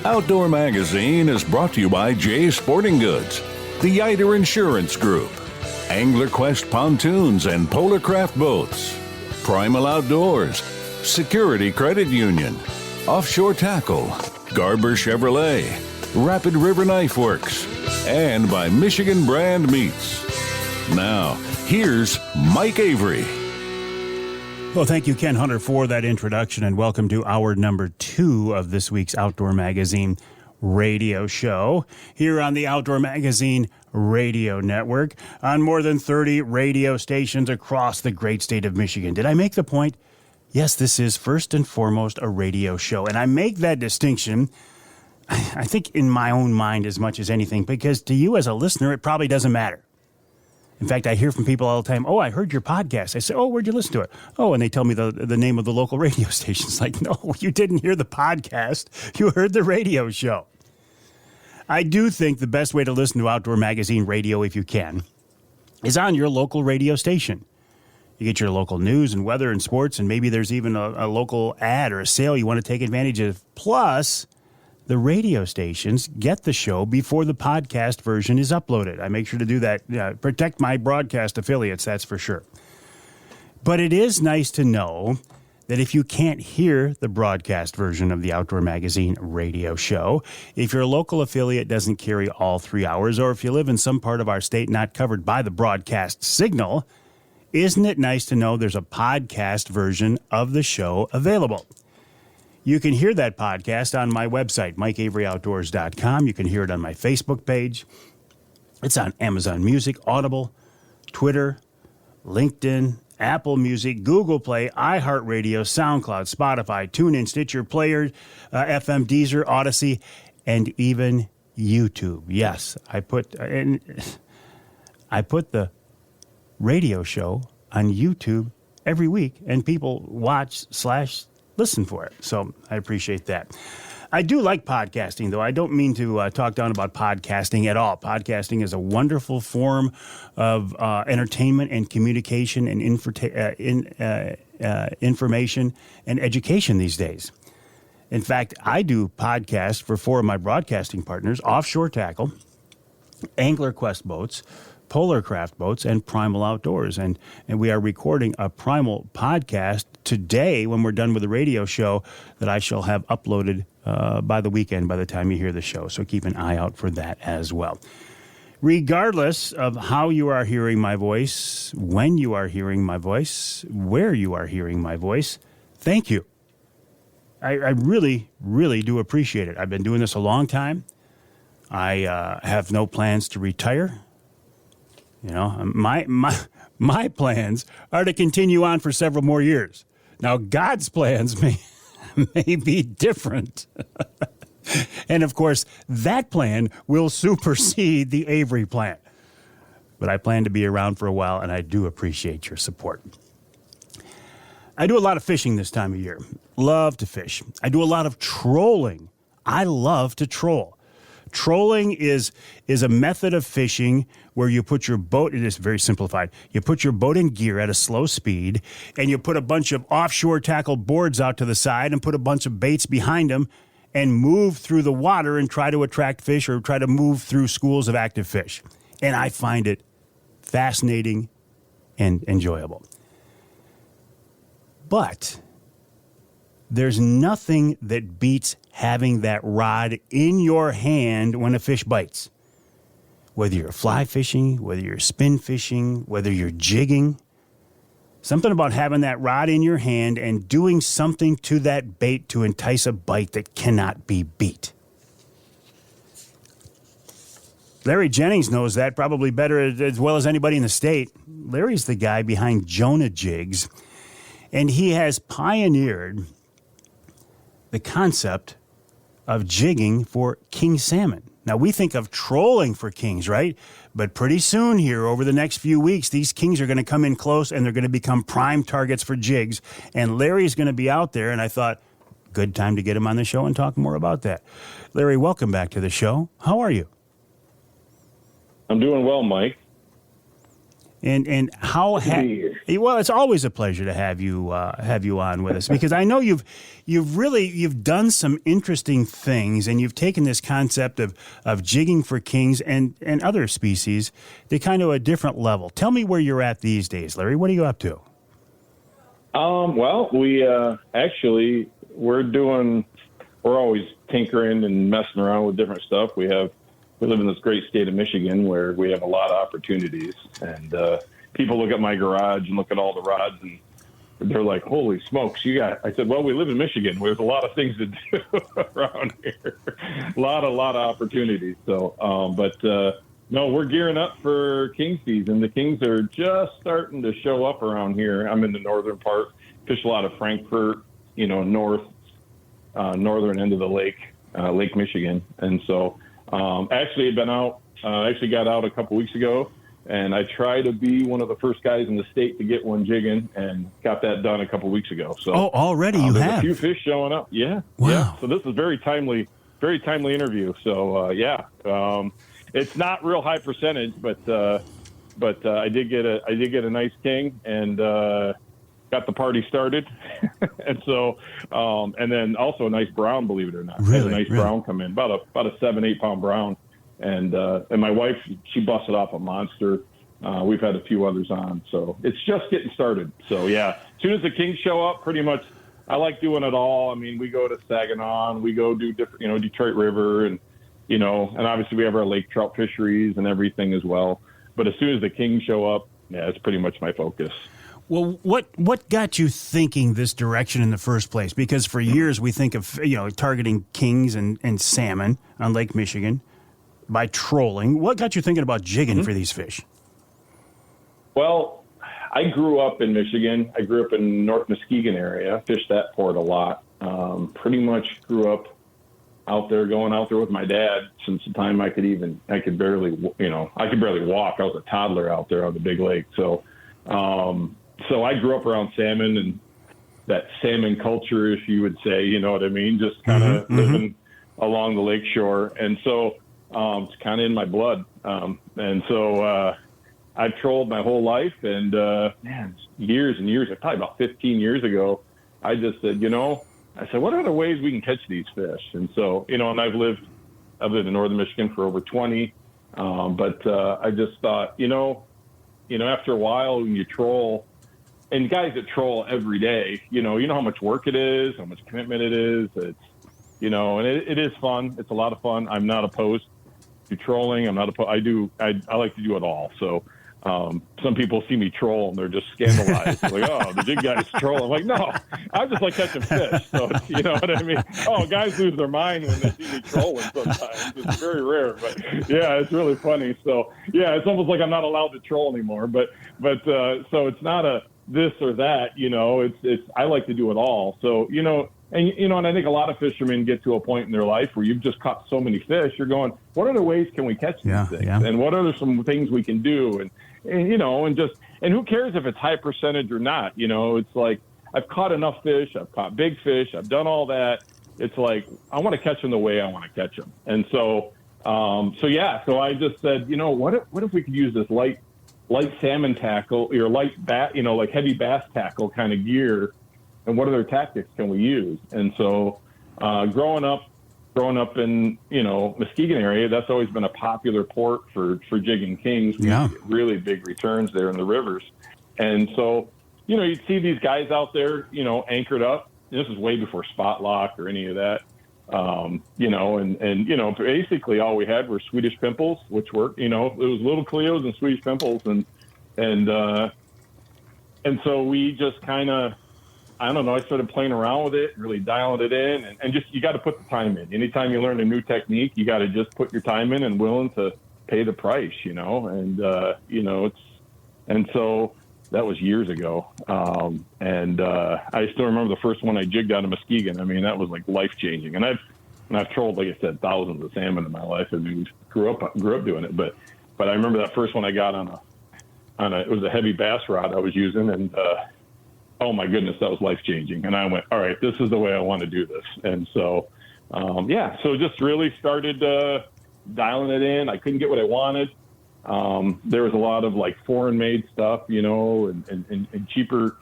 Speaker 1: Outdoor Magazine is brought to you by Jay's Sporting Goods, the Yider Insurance Group, Angler Quest Pontoons and Polarcraft Boats, Primal Outdoors, Security Credit Union, Offshore Tackle, Garber Chevrolet, Rapid River Knife Works, and by Michigan Brand Meats. Now, here's Mike Avery.
Speaker 2: Well, thank you, Ken Hunter, for that introduction, and welcome to hour number 2 of this week's Outdoor Magazine radio show here on the Outdoor Magazine Radio Network on more than 30 radio stations across the great state of Michigan. Did I make the point? Yes, this is first and foremost a radio show, and I make that distinction I think in my own mind as much as anything, because to you as a listener, it probably doesn't matter. In fact, I hear from people all the time, oh, I heard your podcast. I say, oh, where'd you listen to it? Oh, and they tell me the name of the local radio station. It's like, no, you didn't hear the podcast. You heard the radio show. I do think the best way to listen to Outdoor Magazine radio, if you can, is on your local radio station. You get your local news and weather and sports, and maybe there's even a local ad or a sale you want to take advantage of. Plus, the radio stations get the show before the podcast version is uploaded. I make sure to do that. Protect my broadcast affiliates, that's for sure. But it is nice to know that if you can't hear the broadcast version of the Outdoor Magazine radio show, if your local affiliate doesn't carry all 3 hours, or if you live in some part of our state not covered by the broadcast signal, isn't it nice to know there's a podcast version of the show available? You can hear that podcast on my website, MikeAveryOutdoors.com. You can hear it on my Facebook page. It's on Amazon Music, Audible, Twitter, LinkedIn, Apple Music, Google Play, iHeartRadio, SoundCloud, Spotify, TuneIn, Stitcher, Player, FM, Deezer, Odyssey, and even YouTube. Yes, I put the radio show on YouTube every week, and people watch/listen for it. So I appreciate that. I do like podcasting, though. I don't mean to talk down about podcasting at all. Podcasting is a wonderful form of entertainment and communication and information and education these days. In fact, I do podcasts for 4 of my broadcasting partners: Offshore Tackle, Angler Quest Boats, Polar Craft Boats, and Primal Outdoors. And we are recording a Primal podcast today when we're done with the radio show that I shall have uploaded by the weekend by the time you hear the show. So keep an eye out for that as well. Regardless of how you are hearing my voice, when you are hearing my voice, where you are hearing my voice, thank you. I really, really do appreciate it. I've been doing this a long time. I have no plans to retire. You know, my plans are to continue on for several more years. Now, God's plans may be different. And, of course, that plan will supersede the Avery plan. But I plan to be around for a while, and I do appreciate your support. I do a lot of fishing this time of year. Love to fish. I do a lot of trolling. I love to troll. Trolling is a method of fishing where you put your boat, it is very simplified, you put your boat in gear at a slow speed, and you put a bunch of offshore tackle boards out to the side and put a bunch of baits behind them and move through the water and try to attract fish or try to move through schools of active fish. And I find it fascinating and enjoyable. But there's nothing that beats having that rod in your hand when a fish bites. Whether you're fly fishing, whether you're spin fishing, whether you're jigging, something about having that rod in your hand and doing something to that bait to entice a bite that cannot be beat. Larry Jennings knows that probably better as well as anybody in the state. Larry's the guy behind Jonah Jigs, and he has pioneered the concept of jigging for king salmon. Now, we think of trolling for kings, right? But pretty soon here, over the next few weeks, these kings are going to come in close and they're going to become prime targets for jigs. And Larry's going to be out there, and I thought, good time to get him on the show and talk more about that. Larry, welcome back to the show. How are you?
Speaker 5: I'm doing well, Mike.
Speaker 2: And how well, it's always a pleasure to have you on with us, because I know you've done some interesting things, and you've taken this concept of jigging for kings and other species to kind of a different level. Tell me where you're at these days, Larry. What are you up to?
Speaker 5: Well, we we're always tinkering and messing around with different stuff. We live in this great state of Michigan where we have a lot of opportunities, and people look at my garage and look at all the rods, and they're like, holy smokes, I said, well, we live in Michigan. There's a lot of things to do around here. a lot of opportunities. So, no, we're gearing up for king season. The kings are just starting to show up around here. I'm in the northern part, fish a lot of Frankfurt, northern end of the lake, Lake Michigan. And so, actually got out a couple weeks ago And I try to be one of the first guys in the state to get one jigging, and got that done a couple weeks ago. So,
Speaker 2: already you
Speaker 5: there's
Speaker 2: have
Speaker 5: a few fish showing up. Yeah,
Speaker 2: wow.
Speaker 5: Yeah. So this is very timely interview. So it's not real high percentage, but I did get a nice king, and got the party started. And so and then also a nice brown, believe it or not.
Speaker 2: Really?
Speaker 5: Had a nice brown come in, about a 7-8 pound brown. And my wife, she busted off a monster. We've had a few others on, so it's just getting started. So yeah, as soon as the kings show up, pretty much, I like doing it all. I mean, we go to Saginaw, we go do different, Detroit River, and and obviously we have our lake trout fisheries and everything as well. But as soon as the kings show up, yeah, it's pretty much my focus.
Speaker 2: Well, what got you thinking this direction in the first place? Because for years we think of targeting kings and salmon on Lake Michigan by trolling. What got you thinking about jigging for these fish?
Speaker 5: Well, I grew up in Michigan. I grew up in North Muskegon area. Fished that port a lot. Pretty much grew up going out there with my dad since the time I could barely walk. I was a toddler out there on the big lake. So I grew up around salmon and that salmon culture, if you would say, you know what I mean? Just kind of living along the lake shore. And so, it's kind of in my blood. And so I've trolled my whole life, and years and years, probably about 15 years ago, I just said, what other ways we can catch these fish? And so, and I've lived in northern Michigan for over 20. But I just thought, after a while when you troll, and guys that troll every day, you know how much work it is, how much commitment it is. It's, and it is fun. It's a lot of fun. I'm not opposed to trolling. I'm not opposed. I like to do it all. So, some people see me troll and they're just scandalized. They're like, oh, the jig guy's troll. I'm like, no, I just like catching fish. So, you know what I mean? Oh, guys lose their mind when they see me trolling sometimes. It's very rare, but yeah, it's really funny. So yeah, it's almost like I'm not allowed to troll anymore, but so it's not a this or that, it's, I like to do it all. So, and I think a lot of fishermen get to a point in their life where you've just caught so many fish. You're going, what other ways can we catch these things? Yeah. And what are some things we can do? And who cares if it's high percentage or not? It's like, I've caught enough fish. I've caught big fish. I've done all that. It's like, I want to catch them the way I want to catch them. And so I just said, what if we could use this light salmon tackle or light bat, like heavy bass tackle kind of gear, and what other tactics can we use? And so, growing up in, Muskegon area, that's always been a popular port for jigging kings. We get really big returns there in the rivers. And so, you'd see these guys out there, anchored up. This is way before spot lock or any of that. Basically all we had were Swedish pimples, which worked, it was little Cleos and Swedish pimples. And so we just kind of, I don't know, I started playing around with it, really dialing it in, and just, you got to put the time in. Anytime you learn a new technique, you got to just put your time in and willing to pay the price, and so that was years ago. I still remember the first one I jigged out of Muskegon. I mean, that was like life changing. And I've trolled, like I said, thousands of salmon in my life. I mean, grew up doing it, but I remember that first one I got on it was a heavy bass rod I was using, and oh my goodness, that was life changing. And I went, all right, this is the way I want to do this. And so, so just really started dialing it in. I couldn't get what I wanted. There was a lot of like foreign made stuff, and cheaper,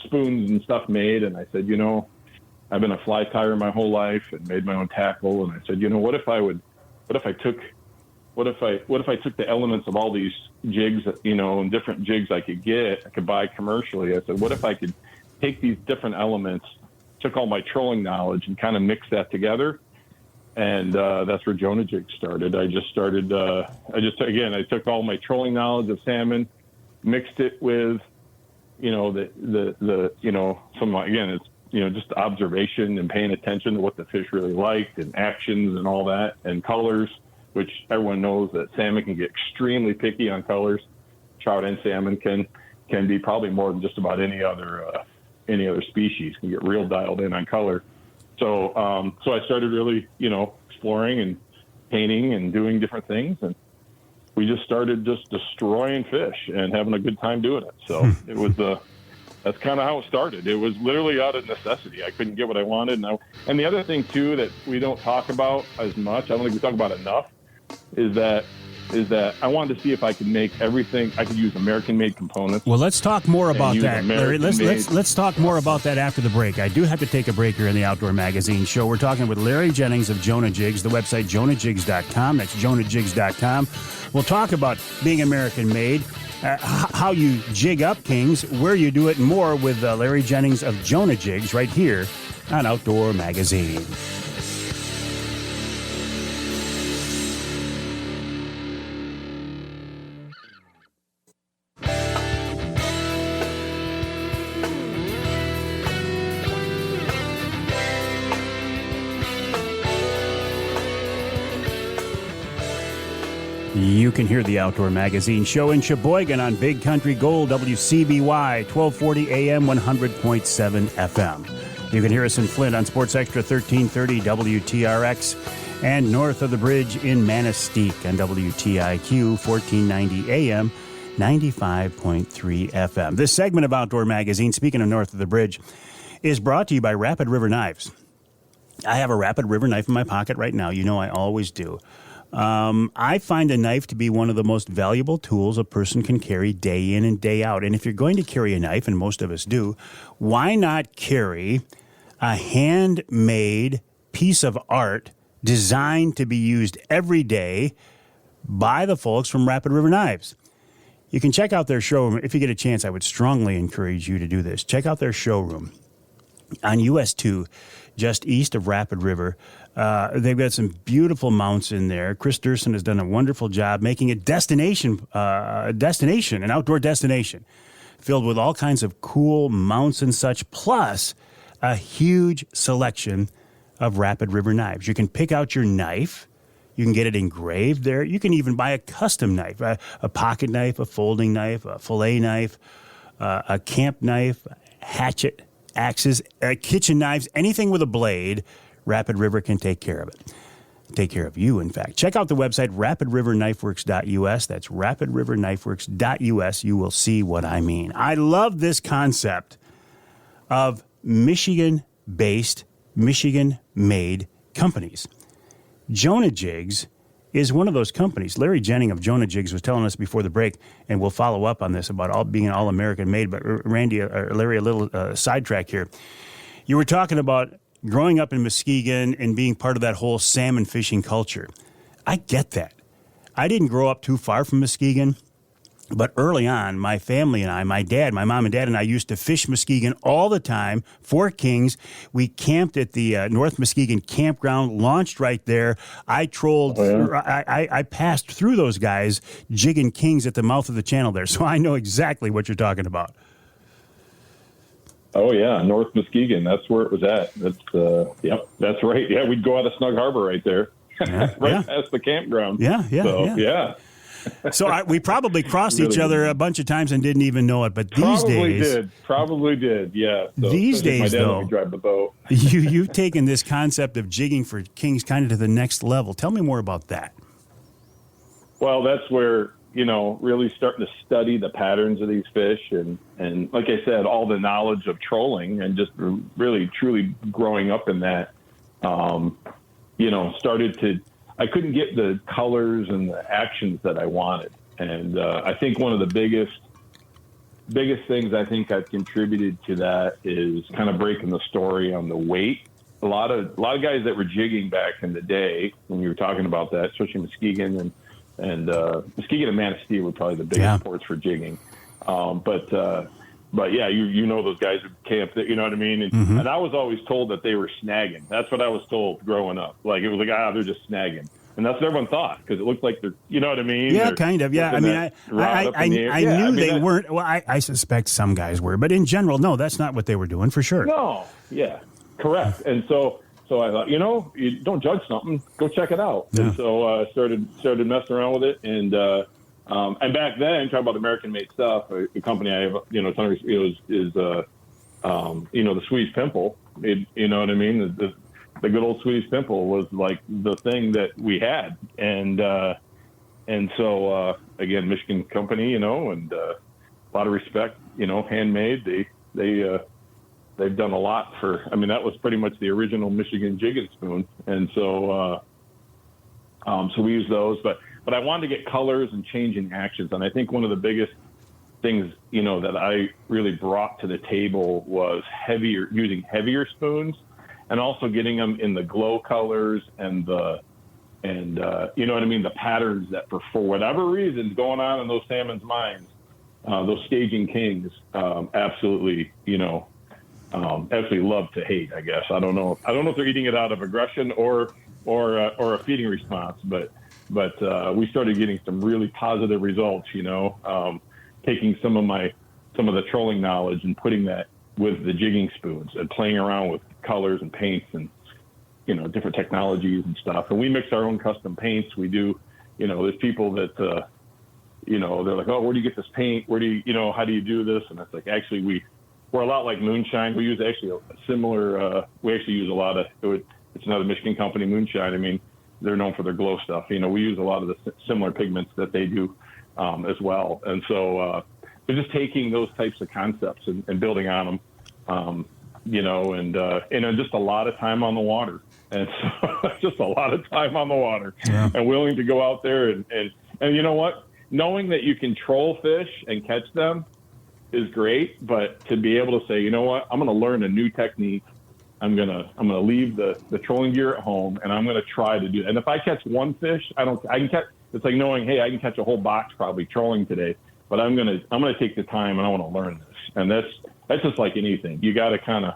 Speaker 5: spoons and stuff made. And I said, I've been a fly tyer my whole life and made my own tackle. And I said, what if I took the elements of all these jigs, and different jigs I could buy commercially. I said, what if I could take these different elements, took all my trolling knowledge and kind of mix that together? And that's where Jonah Jigs started. I took all my trolling knowledge of salmon, mixed it with, just observation and paying attention to what the fish really liked and actions and all that, and colors, which everyone knows that salmon can get extremely picky on colors. Trout and salmon can be probably more than just about any other species, can get real dialed in on color. So I started really, exploring and painting and doing different things. And we just started just destroying fish and having a good time doing it. So it was that's kind of how it started. It was literally out of necessity. I couldn't get what I wanted. And the other thing too that we don't talk about as much, I don't think we talk about enough, is that I wanted to see if I could make everything. I could use American-made components.
Speaker 2: Well, let's talk more about that, Larry. Let's talk more about that after the break. I do have to take a break here in the Outdoor Magazine Show. We're talking with Larry Jennings of Jonah Jigs, the website jonahjigs.com. That's jonahjigs.com. We'll talk about being American-made, how you jig up kings, where you do it, and more with Larry Jennings of Jonah Jigs right here on Outdoor Magazine. You can hear the Outdoor Magazine Show in Sheboygan on Big Country Gold, WCBY, 1240 AM, 100.7 FM. You can hear us in Flint on Sports Extra 1330 WTRX and north of the bridge in Manistee on WTIQ, 1490 AM, 95.3 FM. This segment of Outdoor Magazine, speaking of north of the bridge, is brought to you by Rapid River Knives. I have a Rapid River knife in my pocket right now. You know I always do. I find a knife to be one of the most valuable tools a person can carry day in and day out. And if you're going to carry a knife, and most of us do, why not carry a handmade piece of art designed to be used every day by the folks from Rapid River Knives? You can check out their showroom. If you get a chance, I would strongly encourage you to do this. Check out their showroom on US 2, just east of Rapid River. They've got some beautiful mounts in there. Chris Durson has done a wonderful job making a destination, an outdoor destination, filled with all kinds of cool mounts and such, plus a huge selection of Rapid River knives. You can pick out your knife. You can get it engraved there. You can even buy a custom knife, a pocket knife, a folding knife, a fillet knife, a camp knife, hatchet, axes, kitchen knives, anything with a blade. Rapid River can take care of it. Take care of you, in fact. Check out the website, rapidriverknifeworks.us. That's rapidriverknifeworks.us. You will see what I mean. I love this concept of Michigan-based, Michigan-made companies. Jonah Jigs is one of those companies. Larry Jennings of Jonah Jigs was telling us before the break, and we'll follow up on this about being all American-made, but Larry, a little sidetrack here. You were talking about growing up in Muskegon and being part of that whole salmon fishing culture. I get that. I didn't grow up too far from Muskegon, but early on, my family and I, my mom and dad and I used to fish Muskegon all the time, 4 Kings. We camped at the North Muskegon campground, launched right there. I trolled, I passed through those guys jigging kings at the mouth of the channel there, so I know exactly what you're talking about.
Speaker 5: Oh yeah, North Muskegon. That's where it was at. Yep, that's right. Yeah, we'd go out of Snug Harbor right there, past the campground. Yeah.
Speaker 2: So we probably crossed each other a bunch of times and didn't even know it. But these days,
Speaker 5: probably did. Yeah. So,
Speaker 2: these days,
Speaker 5: my dad
Speaker 2: though,
Speaker 5: let me drive the boat.
Speaker 2: you've taken this concept of jigging for kings kind of to the next level. Tell me more about that.
Speaker 5: Well, that's where, really starting to study the patterns of these fish and like I said, all the knowledge of trolling and just really truly growing up in that, I couldn't get the colors and the actions that I wanted. And I think one of the biggest things I think I've contributed to that is kind of breaking the story on the weight. A lot of guys that were jigging back in the day, when you were talking about that, especially Muskegon and Muskegon and Manistee were probably the biggest ports for jigging. But yeah, you know those guys who camp, you know what I mean? And, and I was always told that they were snagging. That's what I was told growing up. Like, it was like, they're just snagging. And that's what everyone thought, because it looked like they're, you know what I mean?
Speaker 2: Yeah, kind of. Yeah, I mean, I knew they weren't. Well, I suspect some guys were. But in general, no, that's not what they were doing for sure.
Speaker 5: No, yeah, correct. And so I thought, you don't judge something, go check it out. Yeah. And so I started messing around with it. And back then, talking about American-made stuff, the company I have, is the Swedish pimple. You know what I mean? The good old Swedish pimple was like the thing that we had. And And so, again, Michigan company, and a lot of respect, handmade. They've done a lot for, that was pretty much the original Michigan jigging spoon. And so, so we use those, but I wanted to get colors and changing actions. And I think one of the biggest things, that I really brought to the table was using heavier spoons, and also getting them in the glow colors and the patterns that for whatever reason going on in those salmon's minds, those staging kings, absolutely love to hate, I guess. I don't know if they're eating it out of aggression or a feeding response, but we started getting some really positive results, taking some of the trolling knowledge and putting that with the jigging spoons and playing around with colors and paints and, different technologies and stuff. And we mix our own custom paints. We do, there's people that, they're like, oh, where do you get this paint? Where do you, how do you do this? And it's like, actually, we're a lot like Moonshine. We use actually a similar, we actually use a lot of, it's another Michigan company, Moonshine. They're known for their glow stuff. We use a lot of the similar pigments that they do as well. And so we're just taking those types of concepts and building on them, and just a lot of time on the water. And so just a lot of time on the water, and willing to go out there and you know what? Knowing that you can troll fish and catch them is great, but to be able to say, you know what, I'm going to learn a new technique. I'm gonna leave the trolling gear at home, and I'm gonna try to do it. And if I catch one fish, I can catch. It's like knowing, hey, I can catch a whole box probably trolling today, but I'm gonna take the time and I want to learn this. And that's just like anything. You got to kind of,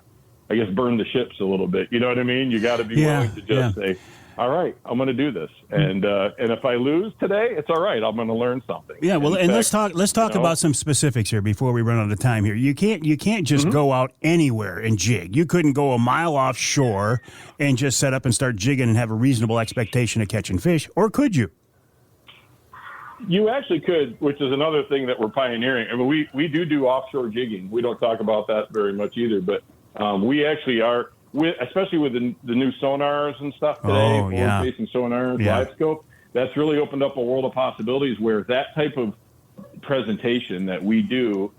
Speaker 5: I guess, burn the ships a little bit. You know what I mean? You got to be willing to just say, all right, I'm going to do this, and if I lose today, it's all right. I'm going to learn something.
Speaker 2: Yeah, well, and let's talk about some specifics here before we run out of time here. You can't just go out anywhere and jig. You couldn't go a mile offshore and just set up and start jigging and have a reasonable expectation of catching fish, or could you?
Speaker 5: You actually could, which is another thing that we're pioneering. We do offshore jigging. We don't talk about that very much either, but we actually are. Especially with the new sonars and stuff today, forward-facing sonars, live scope, that's really opened up a world of possibilities where that type of presentation that we do,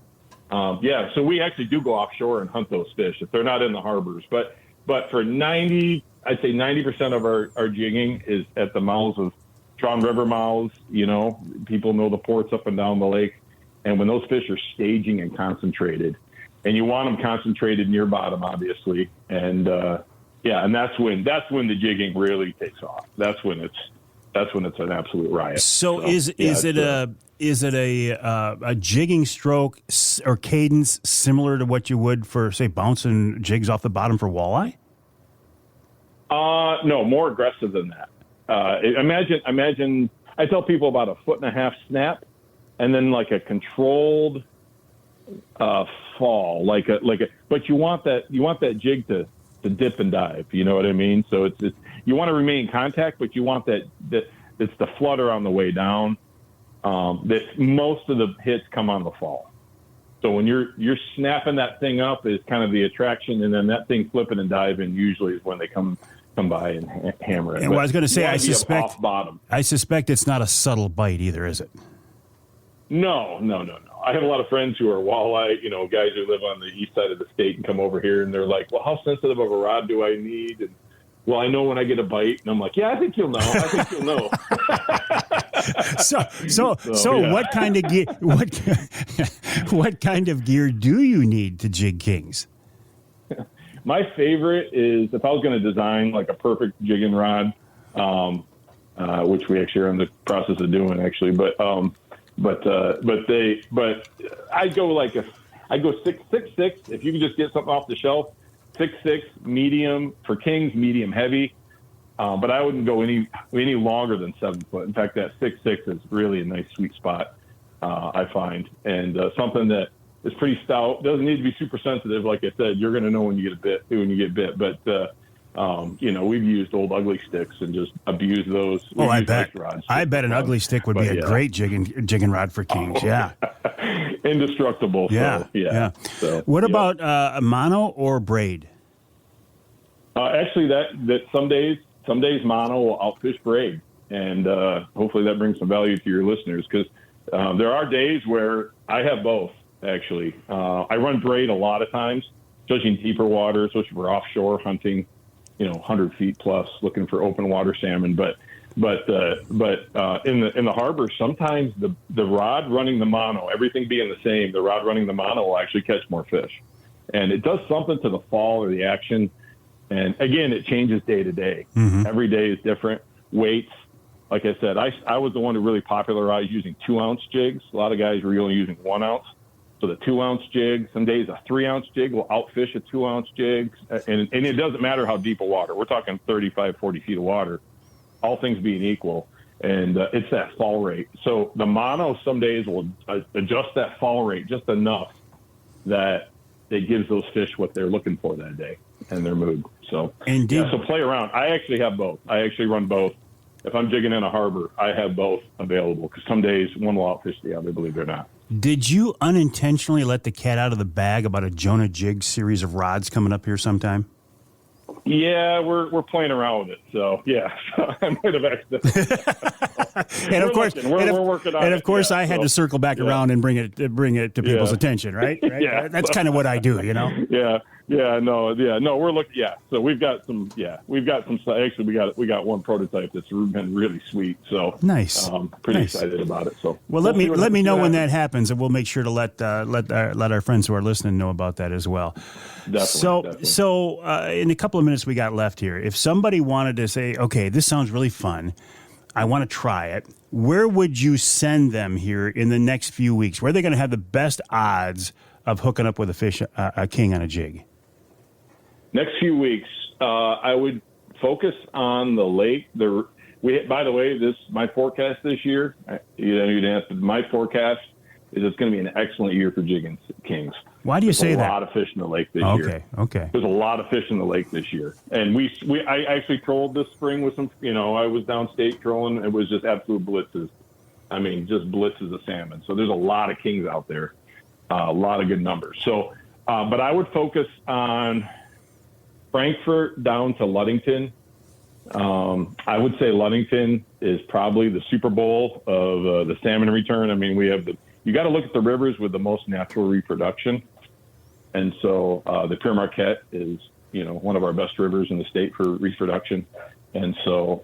Speaker 5: so we actually do go offshore and hunt those fish if they're not in the harbors. But for I'd say 90% of our jigging is at the mouths of Strong River mouths. People know the ports up and down the lake, and when those fish are staging and concentrated. And you want them concentrated near bottom, obviously, and and that's when the jigging really takes off. That's when it's an absolute riot.
Speaker 2: So is it a jigging stroke or cadence similar to what you would for, say, bouncing jigs off the bottom for walleye?
Speaker 5: No, more aggressive than that. Imagine. I tell people about a 1.5 snap, and then like a controlled fall, but you want that jig to dip and dive. You know what I mean? So it's you want to remain in contact, but you want that it's the flutter on the way down. That most of the hits come on the fall. So when you're snapping that thing up is kind of the attraction, and then that thing flipping and diving usually is when they come by and hammer it.
Speaker 2: And what I was going to say, I suspect it's not a subtle bite either, is it?
Speaker 5: No. I have a lot of friends who are walleye, guys who live on the east side of the state and come over here, and they're like, well, how sensitive of a rod do I need? And, well, I know when I get a bite. And I'm like, yeah, I think you'll know. So yeah. What kind of gear, what kind of gear do you need to jig kings? My favorite is, if I was going to design like a perfect jigging rod, which we actually are in the process of doing actually, but I'd go 6'6". If you can just get something off the shelf, 6'6", medium for kings, medium heavy. But I wouldn't go any longer than 7 foot. In fact, that 6'6" is really a nice sweet spot, I find, and something that is pretty stout. Doesn't need to be super sensitive. Like I said, you're going to know when you get bit. But we've used old ugly sticks and just abused those.
Speaker 2: Oh, I bet. I bet an ugly stick would be a great jigging rod for kings. Yeah.
Speaker 5: Indestructible.
Speaker 2: Yeah.
Speaker 5: So, yeah. So,
Speaker 2: what about mono or braid?
Speaker 5: Actually, that some days mono will outfish braid. and hopefully that brings some value to your listeners, because there are days where I have both, actually. I run braid a lot of times, especially in deeper water, especially for offshore hunting, 100 feet plus, looking for open water salmon. But in the harbor, sometimes the rod running the mono, everything being the same, the rod running the mono will actually catch more fish. And it does something to the fall or the action. And again, it changes day to day.
Speaker 2: Mm-hmm.
Speaker 5: Every day is different. Weights. Like I said, I was the one who really popularized using 2-ounce jigs. A lot of guys were only using 1 ounce. So the 2-ounce jig, some days a 3-ounce jig will outfish a 2-ounce jig. And it doesn't matter how deep a water. We're talking 35, 40 feet of water, all things being equal. And it's that fall rate. So the mono some days will adjust that fall rate just enough that it gives those fish what they're looking for that day and their mood. So, so play around. I actually have both. I actually run both. If I'm jigging in a harbor, I have both available, because some days one will outfish the other, believe it or not.
Speaker 2: Did you unintentionally let the cat out of the bag about a Jonah Jigs series of rods coming up here sometime?
Speaker 5: Yeah, we're playing around with it. So yeah, I might have accidentally.
Speaker 2: And of course,
Speaker 5: we're working on it.
Speaker 2: And of course, I had to circle back around and bring it to people's attention, right?
Speaker 5: Yeah,
Speaker 2: that's kind of what I do,
Speaker 5: No, we're looking. Yeah, so we've got some. Actually, we got one prototype that's been really sweet. So
Speaker 2: nice.
Speaker 5: Pretty excited about it. So
Speaker 2: let me know when that happens, and we'll make sure to let our friends who are listening know about that as well.
Speaker 5: Definitely.
Speaker 2: So in a couple of minutes we got left here, if somebody wanted to say, okay, this sounds really fun, I want to try it, where would you send them here in the next few weeks? Where are they going to have the best odds of hooking up with a fish, a king on a jig?
Speaker 5: Next few weeks, I would focus on the lake. By the way, my forecast this year, you'd ask, my forecast is it's going to be an excellent year for jigging kings.
Speaker 2: Why do you say that?
Speaker 5: There's a lot of fish in the lake this year.
Speaker 2: Okay.
Speaker 5: There's a lot of fish in the lake this year. And I actually trolled this spring with some, I was downstate trolling. It was just absolute blitzes. I mean, just blitzes of salmon. So there's a lot of kings out there, a lot of good numbers. So, but I would focus on Frankfurt down to Ludington. I would say Ludington is probably the Super Bowl of the salmon return. I mean, you got to look at the rivers with the most natural reproduction. And so the Pere Marquette is, one of our best rivers in the state for reproduction. And so,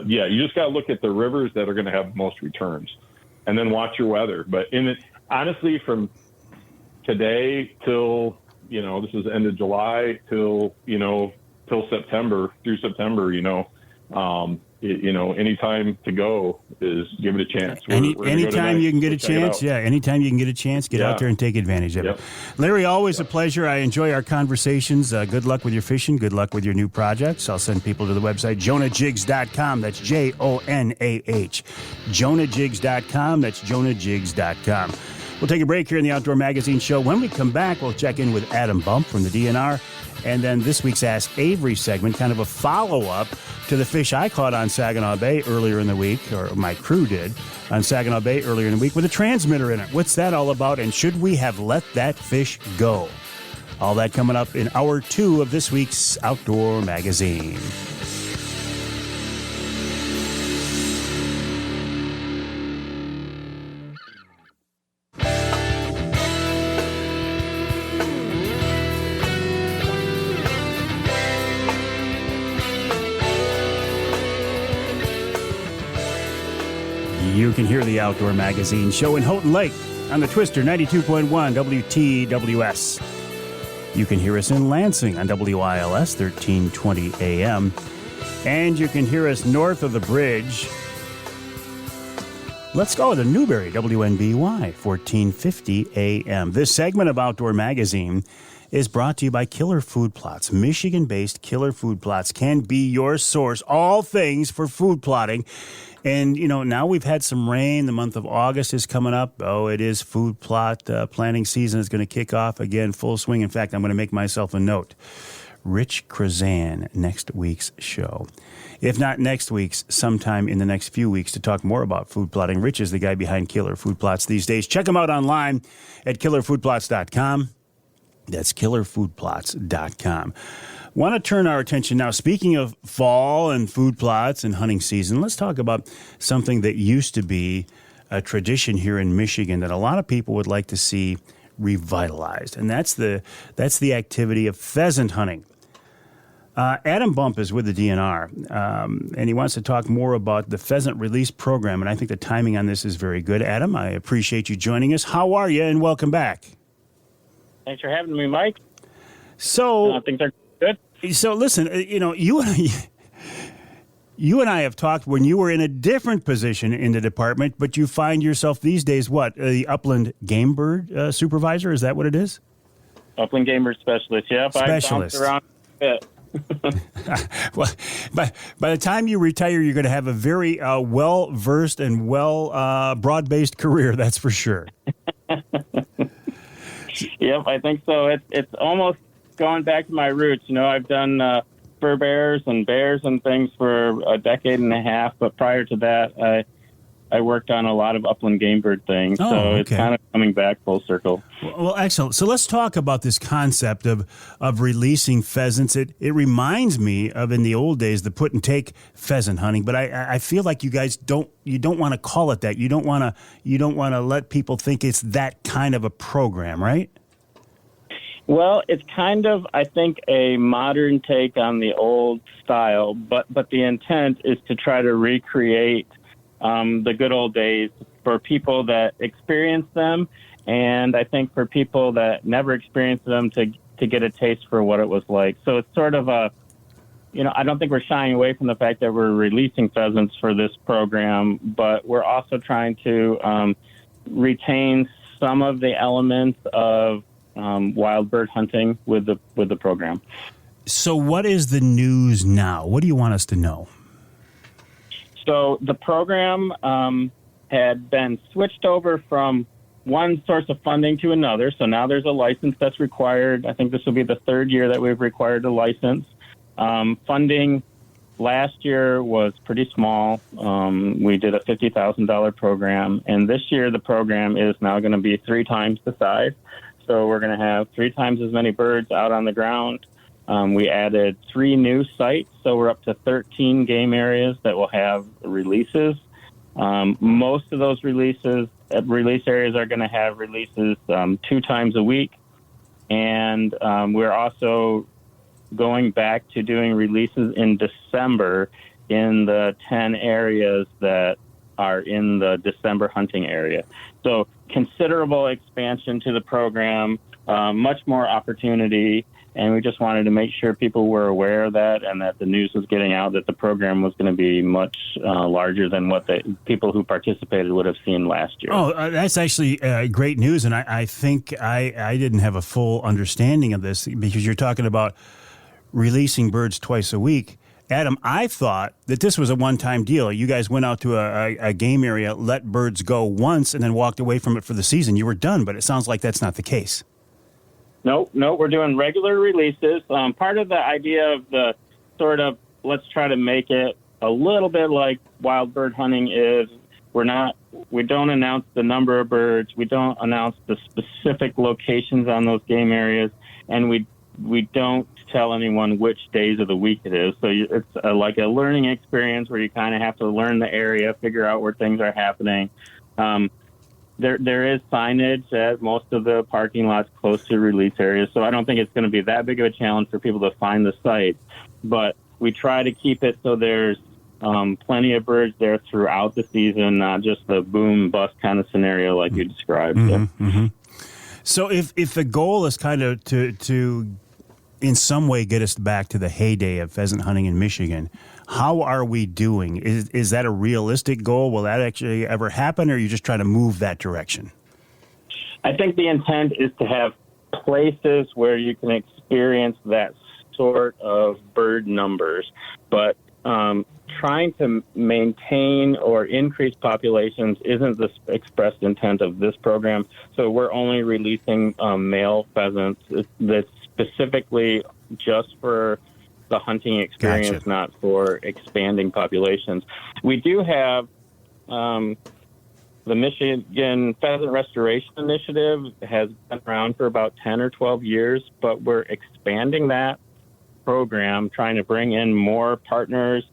Speaker 5: you just got to look at the rivers that are going to have the most returns, and then watch your weather. But honestly, from today till, this is the end of July till September, through September, any time to go is give it a chance.
Speaker 2: Anytime you can get a chance, anytime you can get a chance, get out there and take advantage of it. Larry, always a pleasure. I enjoy our conversations. Good luck with your fishing. Good luck with your new projects. I'll send people to the website, jonahjigs.com. That's JONAH. jonahjigs.com. That's jonahjigs.com. We'll take a break here in the Outdoor Magazine Show. When we come back, we'll check in with Adam Bump from the DNR. And then this week's Ask Avery segment, kind of a follow-up to the fish I caught on Saginaw Bay earlier in the week, or my crew did on Saginaw Bay earlier in the week, with a transmitter in it. What's that all about, and should we have let that fish go? All that coming up in hour 2 of this week's Outdoor Magazine. You can hear the Outdoor Magazine Show in Houghton Lake on the Twister 92.1 WTWS. You can hear us in Lansing on WILS 1320 AM. And you can hear us north of the bridge. Let's go to Newberry, WNBY 1450 AM. This segment of Outdoor Magazine is brought to you by Killer Food Plots. Michigan-based Killer Food Plots can be your source, all things for food plotting. And, now we've had some rain. The month of August is coming up. Oh, it is food plot planting season. Is going to kick off again, full swing. In fact, I'm going to make myself a note. Rich Krazan, next week's show. If not next week's, sometime in the next few weeks to talk more about food plotting. Rich is the guy behind Killer Food Plots these days. Check him out online at killerfoodplots.com. That's killerfoodplots.com. Want to turn our attention now, speaking of fall and food plots and hunting season, let's talk about something that used to be a tradition here in Michigan that a lot of people would like to see revitalized, and that's the activity of pheasant hunting. Adam Bump is with the DNR, and he wants to talk more about the pheasant release program, and I think the timing on this is very good. Adam, I appreciate you joining us. How are you, and welcome back.
Speaker 6: Thanks for having me, Mike.
Speaker 2: So
Speaker 6: things are good.
Speaker 2: So listen, you and I have talked when you were in a different position in the department, but you find yourself these days, what, the upland game bird supervisor? Is that what it is?
Speaker 6: Upland game bird specialist, yeah.
Speaker 2: Specialist.
Speaker 6: I bounced around a bit.
Speaker 2: Well, by the time you retire, you're going to have a very well-versed and broad-based career, that's for sure.
Speaker 6: Yep, I think so. It's almost going back to my roots. I've done fur bears and things for a decade and a half, but prior to that, I worked on a lot of upland game bird things, so it's kind of coming back full circle.
Speaker 2: Well, excellent. So let's talk about this concept of releasing pheasants. It reminds me of in the old days the put and take pheasant hunting, but I feel like you guys don't want to call it that. You don't want to let people think it's that kind of a program, right?
Speaker 6: Well, it's kind of, I think, a modern take on the old style, but the intent is to try to recreate the good old days for people that experience them, and I think for people that never experienced them to get a taste for what it was like. So it's sort of I don't think we're shying away from the fact that we're releasing pheasants for this program, but we're also trying to retain some of the elements of wild bird hunting with the program.
Speaker 2: So what is the news now? What do you want us to know?
Speaker 6: So the program had been switched over from one source of funding to another. So now there's a license that's required. I think this will be the third year that we've required a license. Funding last year was pretty small. We did a $50,000 program. And this year the program is now going to be 3 times the size. So we're going to have 3 times as many birds out on the ground. We added 3 new sites, so we're up to 13 game areas that will have releases. Most of those release areas are going to have releases 2 times a week. And we're also going back to doing releases in December in the 10 areas that are in the December hunting area. So considerable expansion to the program, much more opportunity. And we just wanted to make sure people were aware of that and that the news was getting out that the program was going to be much larger than what the people who participated would have seen last year.
Speaker 2: Oh, that's actually great news. And I think I didn't have a full understanding of this because you're talking about releasing birds twice a week. Adam, I thought that this was a one-time deal. You guys went out to a game area, let birds go once, and then walked away from it for the season. You were done, but it sounds like that's not the case.
Speaker 6: No, we're doing regular releases. Part of the idea of the sort of let's try to make it a little bit like wild bird hunting is we don't announce the number of birds, we don't announce the specific locations on those game areas, and we don't tell anyone which days of the week it is. So it's like a learning experience where you kind of have to learn the area, figure out where things are happening. There is signage at most of the parking lots close to release areas, so I don't think it's going to be that big of a challenge for people to find the site. But we try to keep it so there's plenty of birds there throughout the season, not just the boom bust kind of scenario like you described.
Speaker 2: Mm-hmm, mm-hmm. So if the goal is kind of to in some way get us back to the heyday of pheasant hunting in Michigan, how are we doing? Is that a realistic goal? Will that actually ever happen, or are you just trying to move that direction?
Speaker 6: I think the intent is to have places where you can experience that sort of bird numbers, but trying to maintain or increase populations isn't the expressed intent of this program. So we're only releasing male pheasants that's specifically just for the hunting experience,
Speaker 2: Gotcha.
Speaker 6: Not for expanding populations. We do have the Michigan Pheasant Restoration Initiative has been around for about 10 or 12 years, but we're expanding that program, trying to bring in more partners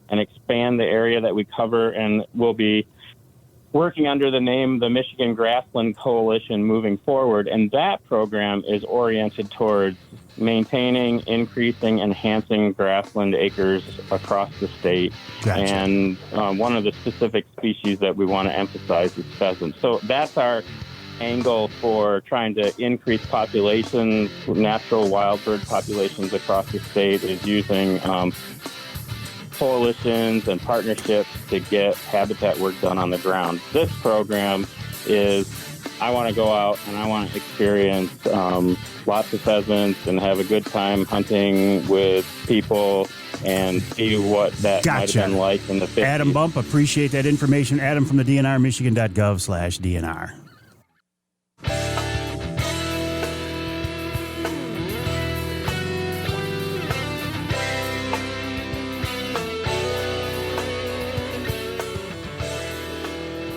Speaker 6: and expand the area that we cover, and we'll be working under the name the Michigan Grassland Coalition moving forward. And that program is oriented towards maintaining, increasing, enhancing grassland acres across the state.
Speaker 2: Gotcha.
Speaker 6: And one of the specific species that we want to emphasize is pheasant. So that's our angle for trying to increase populations, natural wild bird populations across the state, is using coalitions and partnerships to get habitat work done on the ground. This program is, I want to go out and I want to experience lots of pheasants and have a good time hunting with people and see what that might have been like in the 50s.
Speaker 2: Adam Bump, appreciate that information. Adam from the DNR, michigan.gov/DNR.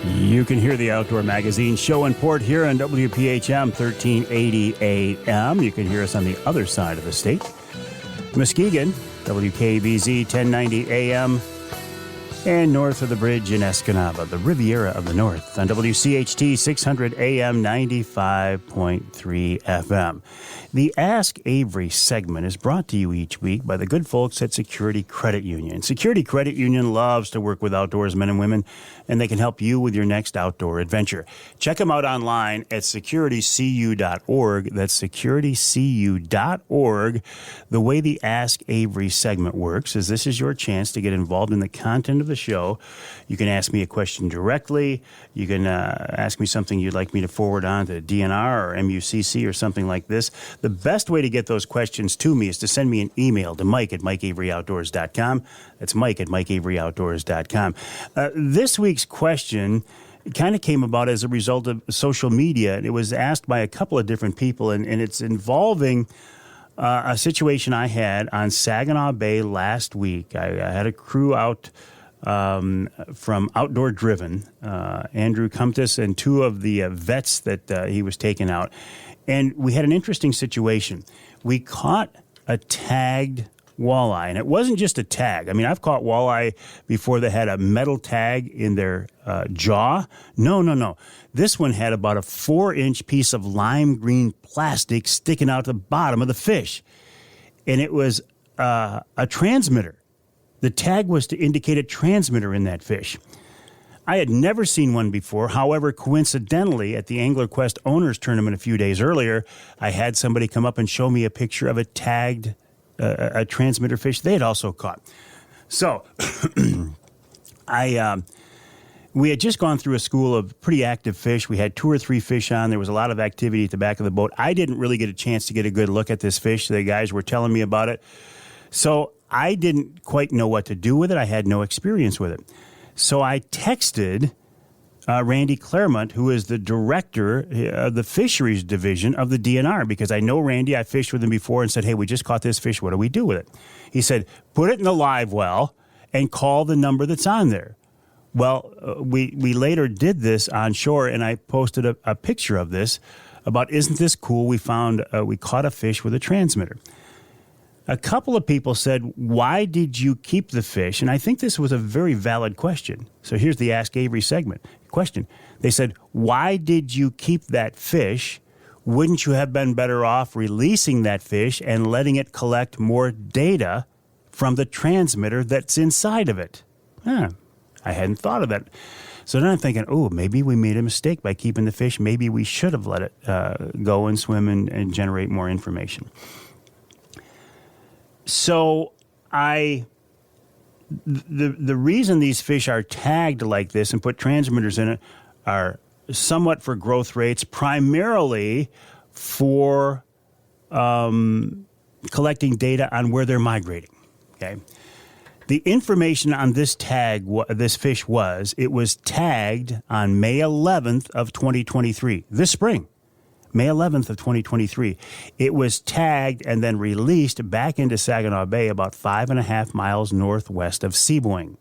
Speaker 2: You can hear the Outdoor Magazine show and port here on WPHM 1380 AM. You can hear us on the other side of the state. Muskegon, WKBZ 1090 AM. And north of the bridge in Escanaba, the Riviera of the North, on WCHT 600 AM 95.3 FM. The Ask Avery segment is brought to you each week by the good folks at Security Credit Union. Security Credit Union loves to work with outdoorsmen and women, and they can help you with your next outdoor adventure. Check them out online at securitycu.org. That's securitycu.org. The way the Ask Avery segment works is this is your chance to get involved in the content of the show. You can ask me a question directly. You can ask me something you'd like me to forward on to DNR or MUCC or something like this. The best way to get those questions to me is to send me an email to mike@mikeaveryoutdoors.com. That's mike@mikeaveryoutdoors.com. This week's question kind of came about as a result of social media. It was asked by a couple of different people, and it's involving a situation I had on Saginaw Bay last week. I had a crew out from Outdoor Driven, Andrew Comtois and two of the vets that he was taking out. And we had an interesting situation. We caught a tagged walleye, and it wasn't just a tag. I mean, I've caught walleye before that had a metal tag in their jaw. No. This one had about a 4-inch piece of lime green plastic sticking out the bottom of the fish. And it was a transmitter. The tag was to indicate a transmitter in that fish. I had never seen one before. However, coincidentally, at the Angler Quest Owners Tournament a few days earlier, I had somebody come up and show me a picture of a tagged a transmitter fish they had also caught. So we had just gone through a school of pretty active fish. We had 2 or 3 fish on. There was a lot of activity at the back of the boat. I didn't really get a chance to get a good look at this fish. The guys were telling me about it. So I didn't quite know what to do with it. I had no experience with it. So I texted Randy Claremont, who is the director of the fisheries division of the DNR, because I know Randy. I fished with him before and said, hey, we just caught this fish. What do we do with it? He said, put it in the live well and call the number that's on there. Well, we later did this on shore, and I posted a picture of this about, isn't this cool? We found, we caught a fish with a transmitter. A couple of people said, why did you keep the fish? And I think this was a very valid question. So here's the Ask Avery segment question. They said, why did you keep that fish? Wouldn't you have been better off releasing that fish and letting it collect more data from the transmitter that's inside of it? I hadn't thought of that. So then I'm thinking, maybe we made a mistake by keeping the fish. Maybe we should have let it go and swim and generate more information. So the reason these fish are tagged like this and put transmitters in it are somewhat for growth rates, primarily for collecting data on where they're migrating. Okay, the information on this tag, this fish it was tagged on May 11th of 2023, this spring. May 11th of 2023. It was tagged and then released back into Saginaw Bay about 5.5 miles northwest of Seaboing.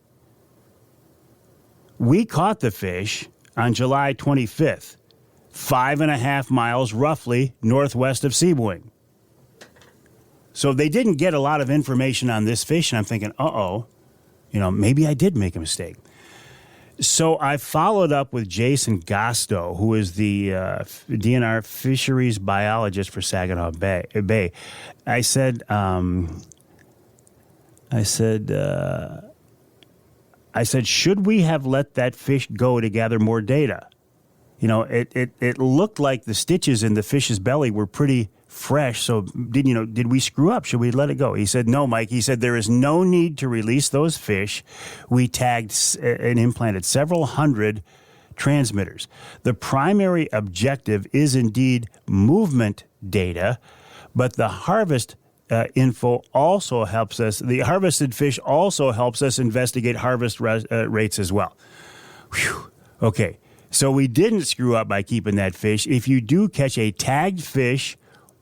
Speaker 2: We caught the fish on July 25th, 5.5 miles roughly northwest of Seaboing. So they didn't get a lot of information on this fish, and I'm thinking, maybe I did make a mistake. So I followed up with Jason Gosto, who is the DNR fisheries biologist for Saginaw Bay. I said, should we have let that fish go to gather more data? It looked like the stitches in the fish's belly were pretty fresh. So did we screw up? Should we let it go? He said, no, Mike. He said, there is no need to release those fish. We tagged and implanted several hundred transmitters. The primary objective is indeed movement data, but the harvest info also helps us. The harvested fish also helps us investigate harvest rates as well. Whew. Okay. So we didn't screw up by keeping that fish. If you do catch a tagged fish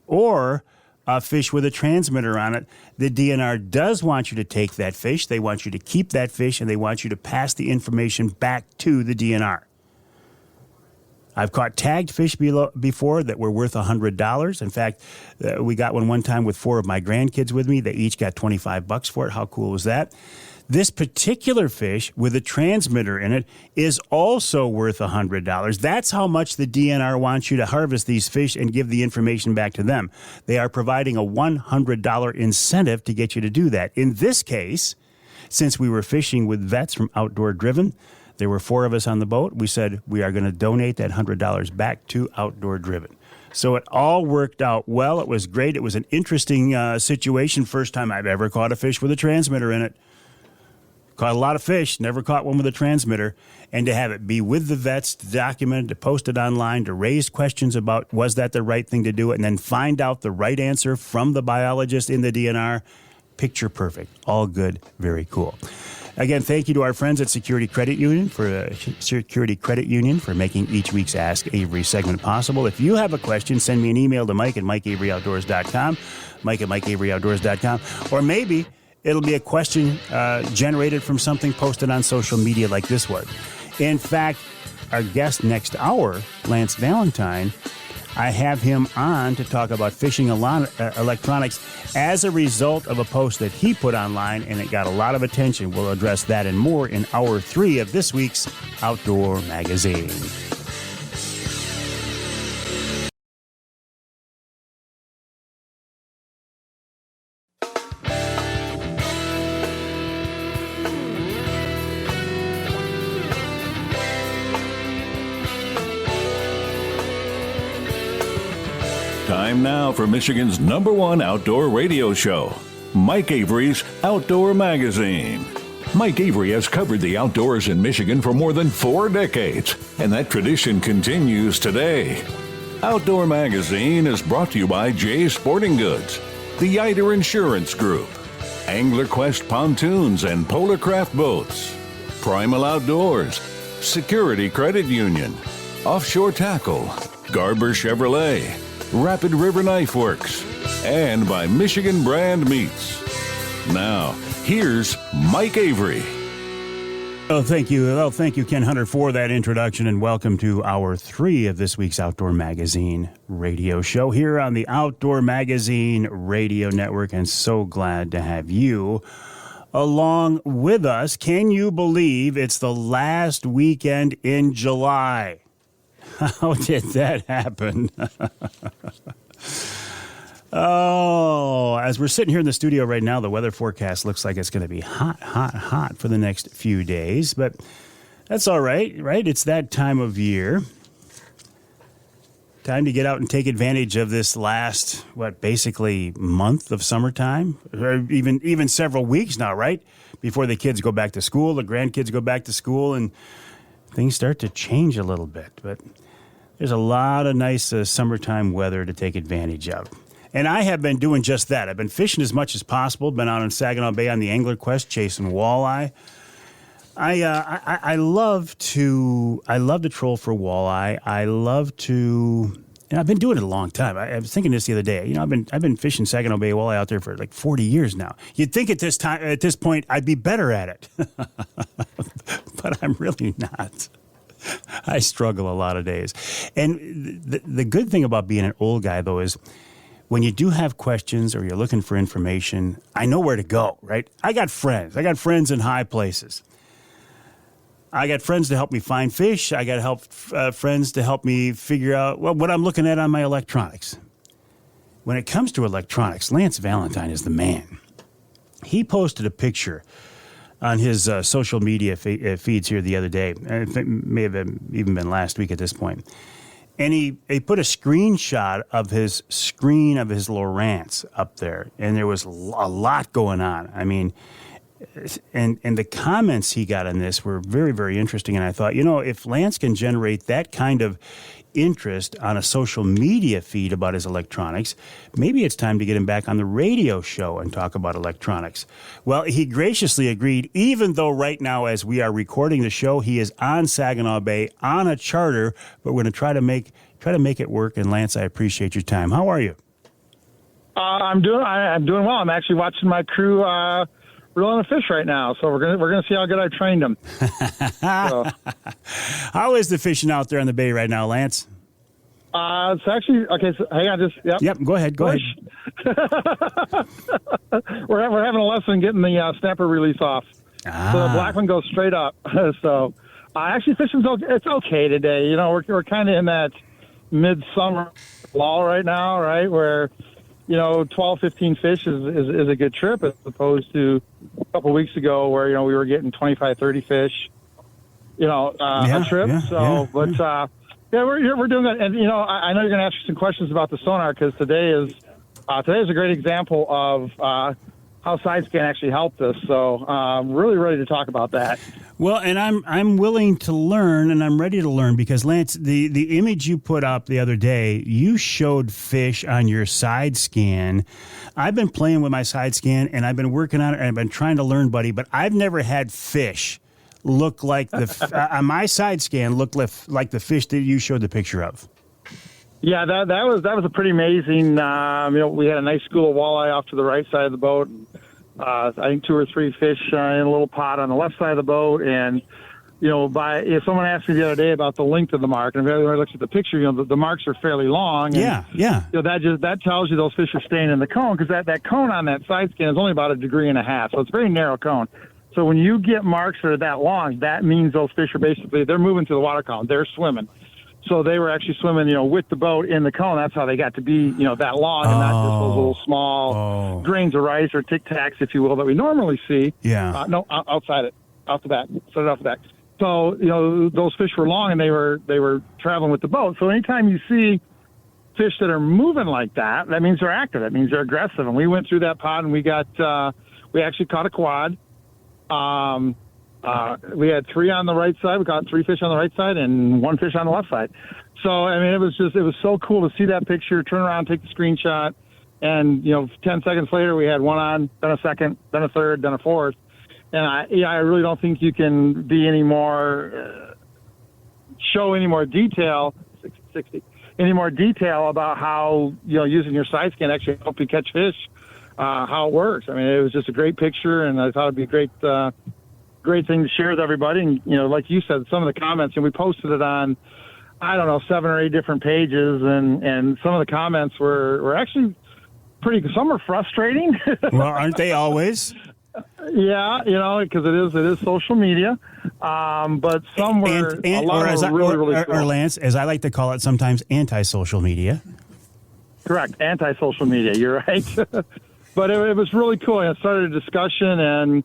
Speaker 2: or a fish with a transmitter on it, the DNR does want you to take that fish. They want you to keep that fish, and they want you to pass the information back to the DNR. I've caught tagged fish before that were worth $100. In fact, we got one time with 4 of my grandkids with me. They each got $25 for it. How cool was that? This particular fish with a transmitter in it is also worth $100. That's how much the DNR wants you to harvest these fish and give the information back to them. They are providing a $100 incentive to get you to do that. In this case, since we were fishing with vets from Outdoor Driven, there were 4 of us on the boat. We said we are going to donate that $100 back to Outdoor Driven. So it all worked out well. It was great. It was an interesting situation. First time I've ever caught a fish with a transmitter in it. Caught a lot of fish, never caught one with a transmitter. And to have it be with the vets, to document it, to post it online, to raise questions about was that the right thing to do, and then find out the right answer from the biologist in the DNR. Picture perfect. All good. Very cool. Again, thank you to our friends at Security Credit Union for making each week's Ask Avery segment possible. If you have a question, send me an email to Mike at MikeAveryOutdoors.com, Mike at MikeAveryOutdoors.com, or maybe it'll be a question generated from something posted on social media like this one. In fact, our guest next hour, Lance Valentine, I have him on to talk about fishing electronics as a result of a post that he put online, and it got a lot of attention. We'll address that and more in Hour 3 of this week's Outdoor Magazine.
Speaker 1: Time now for Michigan's #1 outdoor radio show, Mike Avery's Outdoor Magazine. Mike Avery has covered the outdoors in Michigan for more than 4 decades, and that tradition continues today. Outdoor Magazine is brought to you by Jay's Sporting Goods, the Eider Insurance Group, Angler Quest Pontoons and Polar Craft Boats, Primal Outdoors, Security Credit Union, Offshore Tackle, Garber Chevrolet, Rapid River Knife Works, and by Michigan Brand Meats. Now, here's Mike Avery.
Speaker 2: Thank you, Ken Hunter, for that introduction, and welcome to Hour 3 of this week's Outdoor Magazine radio show here on the Outdoor Magazine Radio Network, and so glad to have you along with us. Can you believe it's the last weekend in July? How did that happen? As we're sitting here in the studio right now, the weather forecast looks like it's going to be hot for the next few days. But that's all right? It's that time of year. Time to get out and take advantage of this last, basically month of summertime, or even several weeks now, right? Before the kids go back to school, the grandkids go back to school, and things start to change a little bit. But there's a lot of nice summertime weather to take advantage of. And I have been doing just that. I've been fishing as much as possible. Been out in Saginaw Bay on the Angler Quest chasing walleye. I love to troll for walleye. I love to. And I've been doing it a long time. I was thinking this the other day. I've been fishing Saginaw Bay walleye out there for like 40 years now. You'd think at this point I'd be better at it, but I'm really not. I struggle a lot of days. And the good thing about being an old guy, though, is when you do have questions or you're looking for information, I know where to go, right? I got friends. I got friends in high places. I got friends to help me find fish. I got friends to help me figure out what I'm looking at on my electronics. When it comes to electronics, Lance Valentine is the man. He posted a picture on his social media feeds here the other day. It may have even been last week at this point. And he put a screenshot of his screen of his Lowrance up there. And there was a lot going on. I mean, and the comments he got on this were very, very interesting. And I thought, if Lance can generate that kind of interest on a social media feed about his electronics, maybe it's time to get him back on the radio show and talk about electronics. Well, he graciously agreed, even though right now as we are recording the show, he is on Saginaw Bay on a charter, but we're going to try to make it work. And Lance, I appreciate your time. How are you?
Speaker 7: I'm doing well. I'm actually watching my crew reeling a fish right now, so we're gonna see how good I trained them. So.
Speaker 2: How is the fishing out there on the bay right now, Lance?
Speaker 7: It's actually okay. So hang on,
Speaker 2: Yep. Go ahead.
Speaker 7: We're having a lesson getting the snapper release off. So the black one goes straight up. So actually, fishing's it's okay today. We're kind of in that midsummer lull right now, right where 12, 15 fish is a good trip as opposed to a couple weeks ago where, we were getting 25, 30 fish, a trip. We're doing that. And, I know you're going to ask some questions about the sonar because today is a great example of how sidescan actually helped us. So I'm really ready to talk about that.
Speaker 2: Well, and I'm willing to learn, and I'm ready to learn because, Lance, the image you put up the other day, you showed fish on your side scan. I've been playing with my side scan, and I've been working on it, and I've been trying to learn, buddy, but I've never had fish look like on my side scan look like the fish that you showed the picture of.
Speaker 7: Yeah, that was a pretty amazing. We had a nice school of walleye off to the right side of the boat. I think 2 or 3 fish in a little pot on the left side of the boat, and if someone asked me the other day about the length of the mark, and if everybody looks at the picture, the marks are fairly long. And, that tells you those fish are staying in the cone because that cone on that side scan is only about 1.5 degrees, so it's a very narrow cone. So when you get marks that are that long, that means those fish are they're moving through the water column, they're swimming. So they were actually swimming, with the boat in the cone. That's how they got to be, that long and not just those little small grains of rice or Tic Tacs, if you will, that we normally see.
Speaker 2: Yeah.
Speaker 7: Outside it, off the back, set it off the back. So, those fish were long and they were traveling with the boat. So anytime you see fish that are moving like that, that means they're active. That means they're aggressive. And we went through that pond and we actually caught a quad. We had 3 on the right side. We caught 3 fish on the right side and 1 fish on the left side. So, it was so cool to see that picture, turn around, take the screenshot. And, 10 seconds later, we had 1 on, then a second, then a third, then a fourth. And I really don't think you can be any more, show any more detail, 60, any more detail about how, using your side scan actually help you catch fish, how it works. It was just a great picture, and I thought it'd be a great thing to share with everybody. And, like you said, some of the comments, and we posted it on, 7 or 8 different pages, and some of the comments were actually some were frustrating.
Speaker 2: Well, aren't they always?
Speaker 7: Yeah, because it is social media. But some were
Speaker 2: or Lance, as I like to call it sometimes, anti-social media.
Speaker 7: Correct, anti-social media. You're right. But it was really cool. It started a discussion, and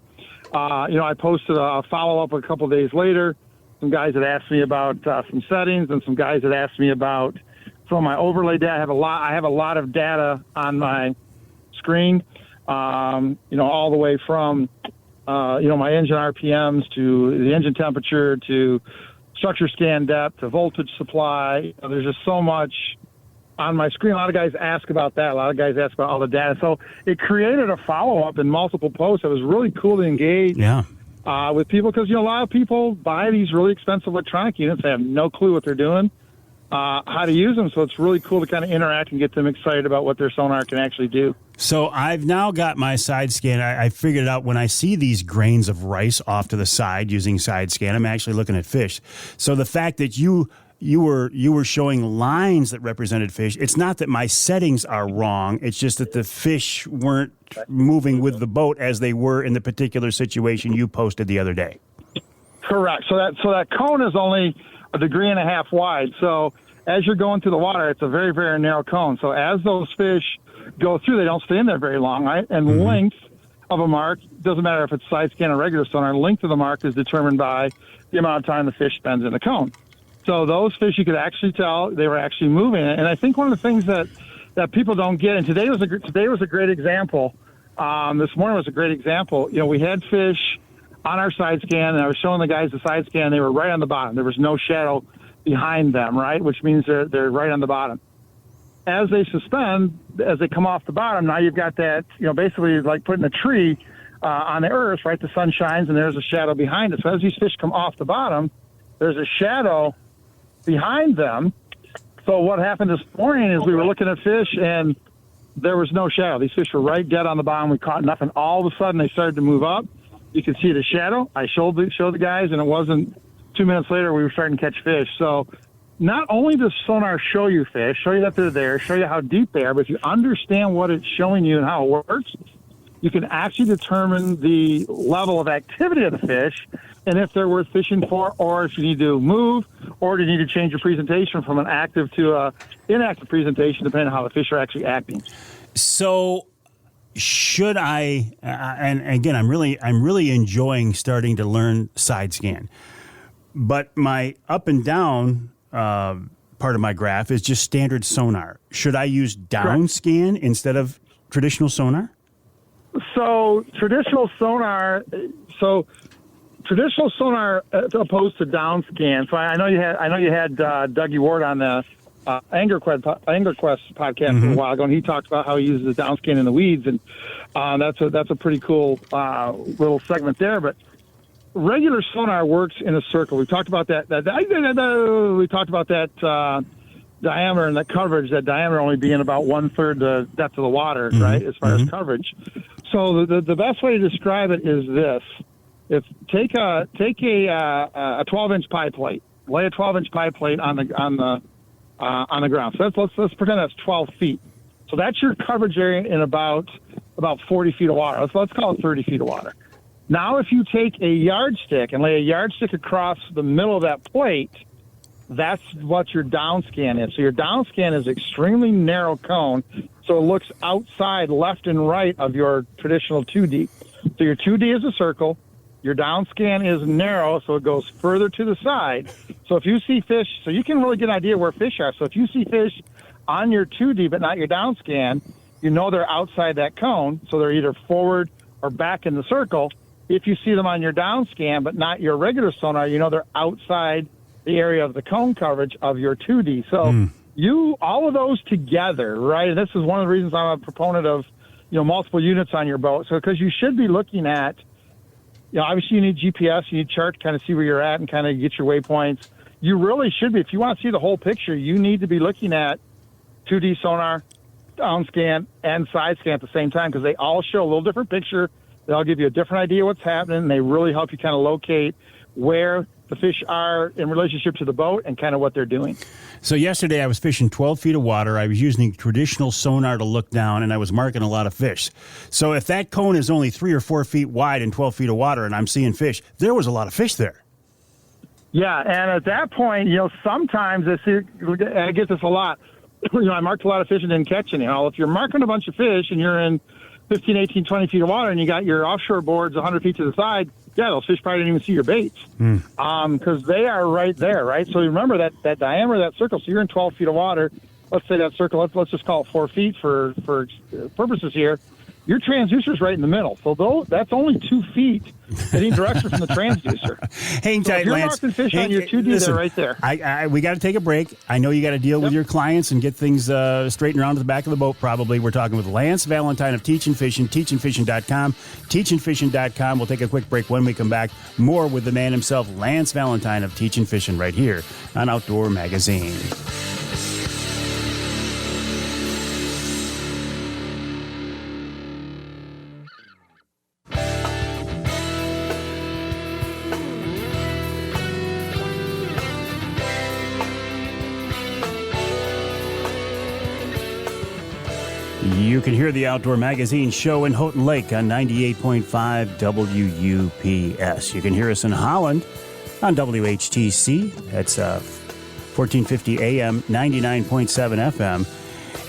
Speaker 7: I posted a follow-up a couple of days later. Some guys had asked me about some settings, and some guys had asked me about some of my overlay data. I have a lot of data on my screen, all the way from, my engine RPMs to the engine temperature to structure scan depth to voltage supply. There's just so much on my screen. A lot of guys ask about that. A lot of guys ask about all the data. So it created a follow-up in multiple posts. It was really cool to engage with people because, a lot of people buy these really expensive electronic units. They have no clue what they're doing, how to use them. So it's really cool to kind of interact and get them excited about what their sonar can actually do.
Speaker 2: So I've now got my side scan. I figured out when I see these grains of rice off to the side using side scan, I'm actually looking at fish. So the fact that you you were showing lines that represented fish. It's not that my settings are wrong. It's just that the fish weren't moving with the boat as they were in the particular situation you posted the other day.
Speaker 7: Correct. So that cone is only 1.5 degrees wide. So as you're going through the water, it's a very, very narrow cone. So as those fish go through, they don't stay in there very long, right? And length of a mark, doesn't matter if it's side scan or regular sonar, length of the mark is determined by the amount of time the fish spends in the cone. So those fish, you could actually tell they were actually moving. And I think one of the things that people don't get, and today was a great example. This morning was a great example. You know, we had fish on our side scan, and I was showing the guys the side scan. They were right on the bottom. There was no shadow behind them, right? Which means they're right on the bottom. As they suspend, as they come off the bottom, now you've got that, you know, basically like putting a tree on the earth, right? The sun shines and there's a shadow behind it. So as these fish come off the bottom, there's a shadow behind them. So what happened this morning is we were looking at fish and there was no shadow. These fish were right dead on the bottom. We caught nothing. All of a sudden they started to move up. You could see the shadow. I showed the guys, and it wasn't 2 minutes later we were starting to catch fish. So not only does sonar show you fish, show you that they're there, show you how deep they are, but if you understand what it's showing you and how it works, you can actually determine the level of activity of the fish and if they're worth fishing for, or if you need to move, or do you need to change your presentation from an active to a inactive presentation, depending on how the fish are actually acting.
Speaker 2: So should I, and again, I'm really enjoying starting to learn side scan, but my up and down part of my graph is just standard sonar. Should I use downscan instead of traditional sonar?
Speaker 7: So traditional sonar opposed to downscan. So I know you had Dougie Ward on the AnglerQuest podcast a while ago, and he talked about how he uses the downscan in the weeds, and that's a pretty cool little segment there. But regular sonar works in a circle. We talked about that. We talked about that diameter and that coverage. That diameter only being about 1/3 the depth of the water, right? As far as coverage. So the best way to describe it is this: take a 12-inch pie plate, lay a 12-inch pie plate on the ground. So let's pretend that's 12 feet. So that's your coverage area in about 40 feet of water. Let's call it 30 feet of water. Now, if you take a yardstick and lay a yardstick across the middle of that plate, that's what your downscan is. So your downscan is extremely narrow cone, so it looks outside left and right of your traditional 2D. So your 2D is a circle. Your downscan is narrow, so it goes further to the side. So if you see fish, so you can really get an idea where fish are. So if you see fish on your 2D but not your downscan, you know they're outside that cone, so they're either forward or back in the circle. If you see them on your downscan but not your regular sonar, you know they're outside the area of the cone coverage of your 2D. So all of those together, right? And this is one of the reasons I'm a proponent of, multiple units on your boat. So because you should be looking at, obviously you need GPS, you need chart to kind of see where you're at and kind of get your waypoints. You really should be, if you want to see the whole picture, you need to be looking at 2D sonar, downscan, and side scan at the same time, because they all show a little different picture. They all give you a different idea what's happening, and they really help you kind of locate where the fish are in relationship to the boat and kind of what they're doing.
Speaker 2: So yesterday I was fishing 12 feet of water. I was using traditional sonar to look down, and I was marking a lot of fish. So if that cone is only 3 or 4 feet wide and 12 feet of water and I'm seeing fish, there was a lot of fish there.
Speaker 7: Yeah, and at that point, sometimes I get this a lot. I marked a lot of fish and didn't catch any. If you're marking a bunch of fish and you're in 15, 18, 20 feet of water and you got your offshore boards 100 feet to the side, yeah, those fish probably didn't even see your baits because they are right there, right? So remember that diameter of that circle. So you're in 12 feet of water. Let's say that circle, let's just call it 4 feet for purposes here. Your transducer's right in the middle. So that's only 2 feet heading direction from the transducer.
Speaker 2: Hang tight,
Speaker 7: you're
Speaker 2: Lance.
Speaker 7: Marking fish on your 2D,
Speaker 2: listen,
Speaker 7: they're right there.
Speaker 2: We got to take a break. I know you got to deal with your clients and get things straightened around to the back of the boat, probably. We're talking with Lance Valentine of Teachin Fishin, teachinfishin.com, teachinfishin.com. We'll take a quick break. When we come back, more with the man himself, Lance Valentine of Teachin Fishin, right here on Outdoor Magazine. You can hear the Outdoor Magazine show in Houghton Lake on 98.5 WUPS. You can hear us in Holland on WHTC. That's 1450 AM, 99.7 FM.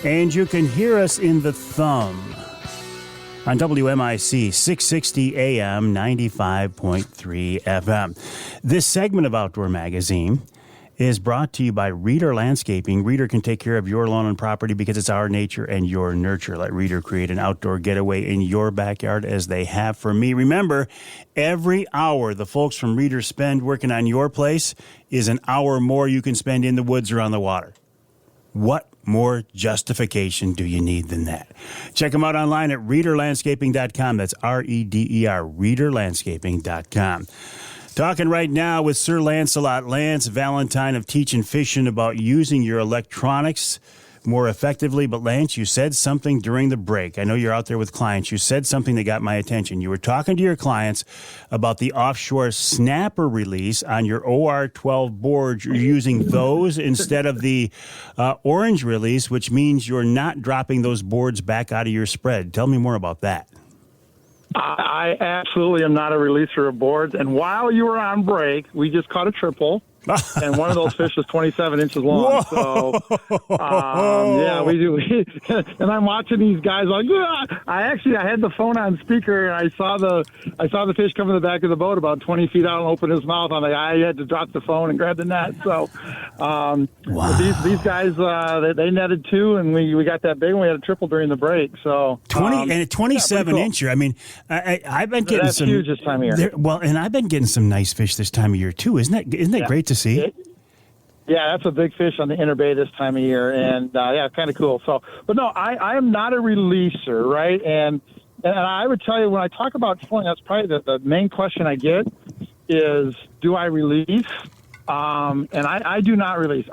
Speaker 2: And you can hear us in the Thumb on WMIC, 660 AM, 95.3 FM. This segment of Outdoor Magazine is brought to you by Reader Landscaping. Reader can take care of your lawn and property because it's our nature and your nurture. Let Reader create an outdoor getaway in your backyard as they have for me. Remember, every hour the folks from Reader spend working on your place is an hour more you can spend in the woods or on the water. What more justification do you need than that? Check them out online at readerlandscaping.com. That's REDER, readerlandscaping.com. Talking right now with Sir Lancelot Lance, Valentine of Teachin Fishin, about using your electronics more effectively. But Lance, you said something during the break. I know you're out there with clients. You said something that got my attention. You were talking to your clients about the offshore snapper release on your OR12 board. You're using those instead of the orange release, which means you're not dropping those boards back out of your spread. Tell me more about that.
Speaker 7: I absolutely am not a releaser of boards. And while you were on break, we just caught a triple. And one of those fish is 27 inches long.
Speaker 2: Whoa.
Speaker 7: So, yeah, we do. And I'm watching these guys like, I had the phone on speaker, and I saw the fish come in the back of the boat about 20 feet out and open his mouth. I had to drop the phone and grab the net. So,
Speaker 2: wow.
Speaker 7: These guys, they netted two, and we got that big one. We had a triple during the break. So
Speaker 2: 20 and a 27
Speaker 7: cool.
Speaker 2: incher. I mean, I've been getting
Speaker 7: that's huge this time of year.
Speaker 2: And I've been getting some nice fish this time of year too. Isn't that great to see?
Speaker 7: Yeah, that's a big fish on the inner bay this time of year, and kind of cool. So, but no, I am not a releaser, right? And I would tell you when I talk about trolling, that's probably the main question I get is, do I release? And I do not release.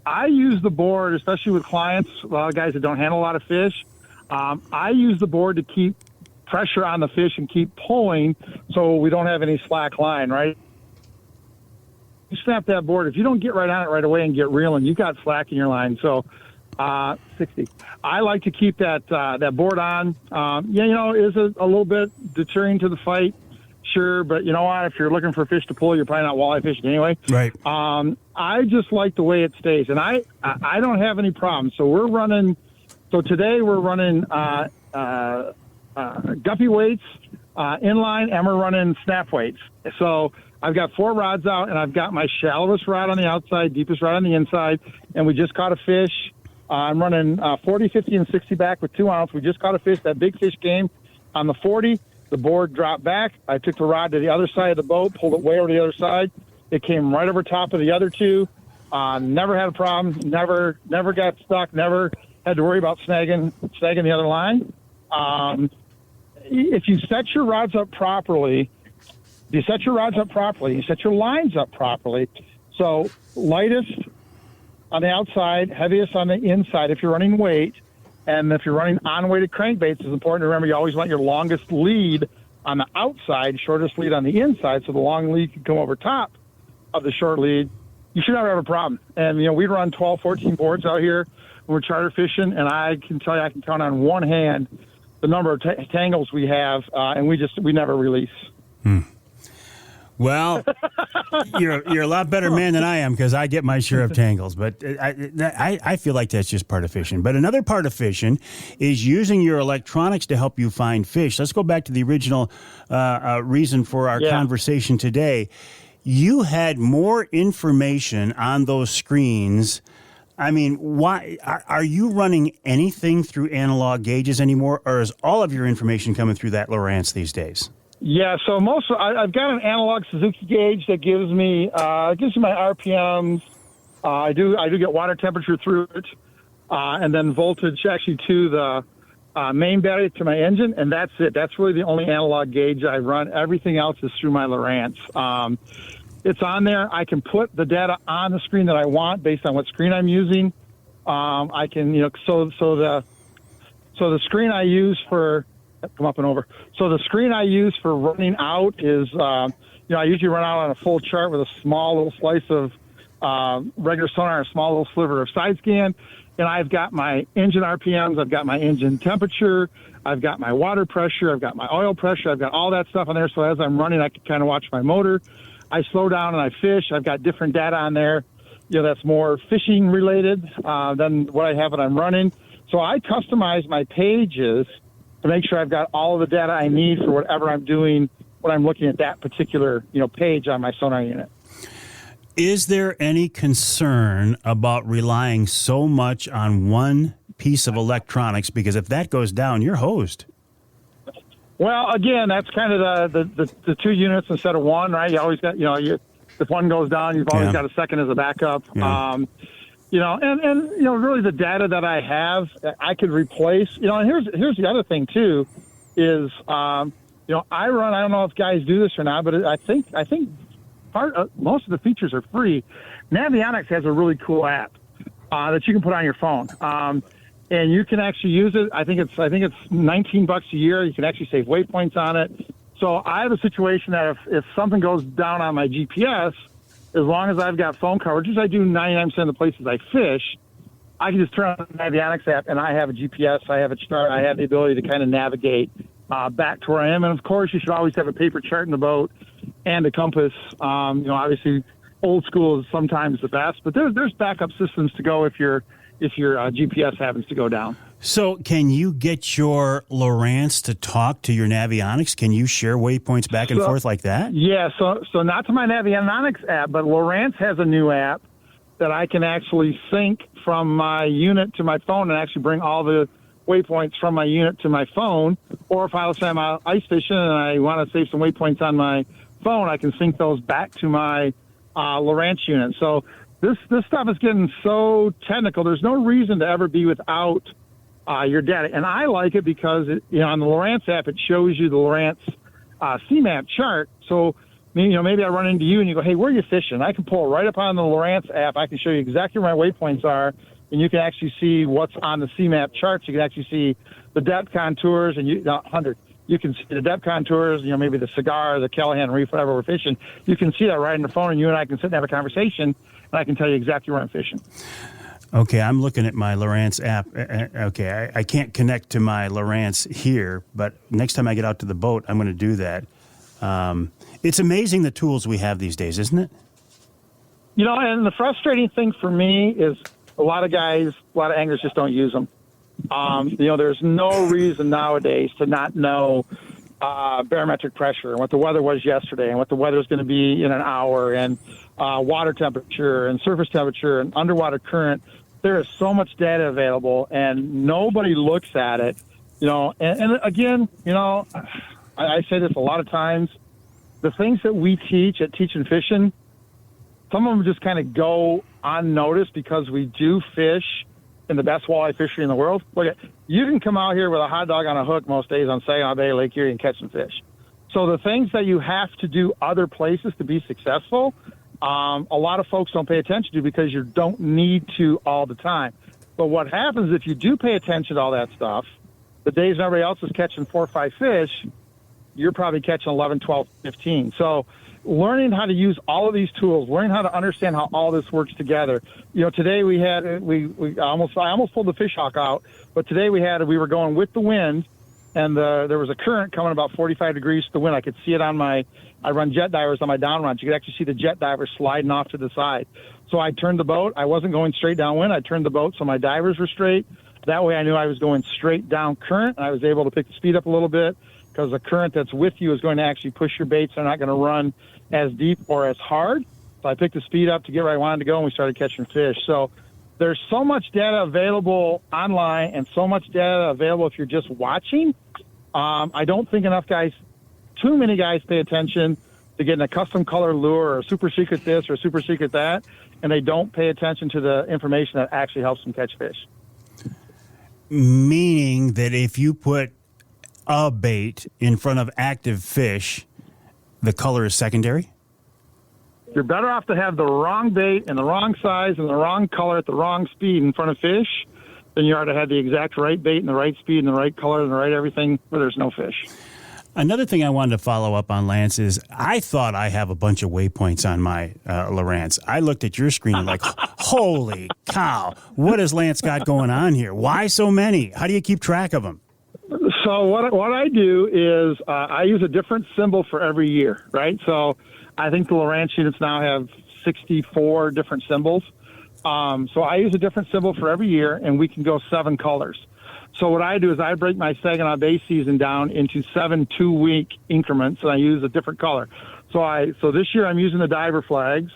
Speaker 7: I use the board, especially with clients, a lot of guys that don't handle a lot of fish. I use the board to keep pressure on the fish and keep pulling so we don't have any slack line, right? You snap that board. If you don't get right on it right away and get reeling, you got slack in your line. So, 60. I like to keep that board on. Is a little bit deterring to the fight, sure, but you know what? If you're looking for fish to pull, you're probably not walleye fishing anyway.
Speaker 2: Right.
Speaker 7: I just like the way it stays, and I don't have any problems. So we're running. So today we're running guppy weights inline, and we're running snap weights. So I've got 4 rods out, and I've got my shallowest rod on the outside, deepest rod on the inside, and we just caught a fish. I'm running 40, 50, and 60 back with 2 ounce. We just caught a fish. That big fish came on the 40. The board dropped back. I took the rod to the other side of the boat, pulled it way over to the other side. It came right over top of the other 2. Never had a problem. Never got stuck. Never had to worry about snagging the other line. If you set your rods up properly, you set your lines up properly. So lightest on the outside, heaviest on the inside if you're running weight. And if you're running on-weighted crankbaits, it's important to remember you always want your longest lead on the outside, shortest lead on the inside, so the long lead can come over top of the short lead. You should never have a problem. And, we run 12, 14 boards out here when we're charter fishing, and I can tell you I can count on one hand the number of tangles we have, and we never release.
Speaker 2: Well, you're a lot better man than I am because I get my share of tangles. But I feel like that's just part of fishing. But another part of fishing is using your electronics to help you find fish. Let's go back to the original reason for our conversation today. You had more information on those screens. I mean, why are you running anything through analog gauges anymore, or is all of your information coming through that Lowrance these days?
Speaker 7: Yeah, so I've got an analog Suzuki gauge that gives me my RPMs. I do get water temperature through it, and then voltage actually to the main battery to my engine, and that's it. That's really the only analog gauge I run. Everything else is through my Lowrance. It's on there. I can put the data on the screen that I want based on what screen I'm using. I can, so the screen I use for come up and over. So the screen I use for running out is, I usually run out on a full chart with a small little slice of regular sonar and a small little sliver of sidescan. and I've got my engine RPMs, I've got my engine temperature, I've got my water pressure, I've got my oil pressure, I've got all that stuff on there. So as I'm running, I can kind of watch my motor. I slow down and I fish. I've got different data on there, that's more fishing related than what I have when I'm running. So I customize my pages to make sure I've got all of the data I need for whatever I'm doing when I'm looking at that particular, page on my sonar unit.
Speaker 2: Is there any concern about relying so much on one piece of electronics? Because if that goes down, you're hosed.
Speaker 7: Well, again, that's kind of the two units instead of one, right? You always got, if one goes down, you've always got a second as a backup.
Speaker 2: Yeah.
Speaker 7: And really the data that I have, I could replace. And here's the other thing too, is I run. I don't know if guys do this or not, but I think most of the features are free. Navionics has a really cool app that you can put on your phone, and you can actually use it. I think it's $19 a year. You can actually save waypoints on it. So I have a situation that if something goes down on my GPS, as long as I've got phone coverage, which I do 99% of the places I fish, I can just turn on the Navionics app and I have a GPS. I have a chart. I have the ability to kind of navigate back to where I am. And of course, you should always have a paper chart in the boat and a compass. Obviously, old school is sometimes the best, but there's backup systems to go if your GPS happens to go down.
Speaker 2: So can you get your Lowrance to talk to your Navionics? Can you share waypoints back and forth like that?
Speaker 7: Yeah, so not to my Navionics app, but Lowrance has a new app that I can actually sync from my unit to my phone and actually bring all the waypoints from my unit to my phone. Or if I'm ice fishing and I want to save some waypoints on my phone, I can sync those back to my Lowrance unit. So this stuff is getting so technical. There's no reason to ever be without your data. And I like it because on the Lowrance app, it shows you the Lowrance CMAP chart. So maybe I run into you and you go, hey, where are you fishing? I can pull it right up on the Lowrance app. I can show you exactly where my waypoints are, and you can actually see what's on the CMAP charts. You can actually see the depth contours, and you can see the depth contours, maybe the Cigar, the Callahan Reef, whatever we're fishing. You can see that right on the phone, and you and I can sit and have a conversation, and I can tell you exactly where I'm fishing.
Speaker 2: Okay, I'm looking at my Lowrance app. Okay, I can't connect to my Lowrance here, but next time I get out to the boat, I'm going to do that. It's amazing the tools we have these days, isn't it?
Speaker 7: And the frustrating thing for me is a lot of anglers just don't use them. There's no reason nowadays to not know barometric pressure and what the weather was yesterday and what the weather is going to be in an hour and water temperature and surface temperature and underwater current. There is so much data available and nobody looks at it, and again, I say this a lot of times, the things that we teach at Teachin Fishin, some of them just kind of go unnoticed because we do fish in the best walleye fishery in the world. Look, you can come out here with a hot dog on a hook most days on Saginaw Bay, Lake Erie, and catch some fish. So the things that you have to do other places to be successful, a lot of folks don't pay attention to because you don't need to all the time. But what happens if you do pay attention to all that stuff, the days everybody else is catching 4 or 5 fish, you're probably catching 11, 12, 15. So learning how to use all of these tools, learning how to understand how all this works together. Today I almost pulled the fish hawk out, but today we were going with the wind, and there was a current coming about 45 degrees to the wind. I could see it I run jet divers on my down runs. You could actually see the jet divers sliding off to the side. So I turned the boat. I wasn't going straight downwind. I turned the boat so my divers were straight. That way I knew I was going straight down current, and I was able to pick the speed up a little bit because the current that's with you is going to actually push your baits. They're not going to run as deep or as hard. So I picked the speed up to get where I wanted to go, and we started catching fish. So there's so much data available online and so much data available if you're just watching. I don't think too many guys pay attention to getting a custom color lure or a super secret this or a super secret that, and they don't pay attention to the information that actually helps them catch fish.
Speaker 2: Meaning that if you put a bait in front of active fish, the color is secondary?
Speaker 7: You're better off to have the wrong bait and the wrong size and the wrong color at the wrong speed in front of fish than you are to have the exact right bait and the right speed and the right color and the right everything where there's no fish.
Speaker 2: Another thing I wanted to follow up on, Lance, is I thought I have a bunch of waypoints on my Lowrance. I looked at your screen and like, holy cow, what has Lance got going on here? Why so many? How do you keep track of them?
Speaker 7: So what I do is I use a different symbol for every year, right? So I think the Lowrance units now have 64 different symbols. So I use a different symbol for every year, and we can go 7 colors. So what I do is I break my Saginaw Bay season down into 7 2-week increments, and I use a different color. So this year I'm using the diver flags,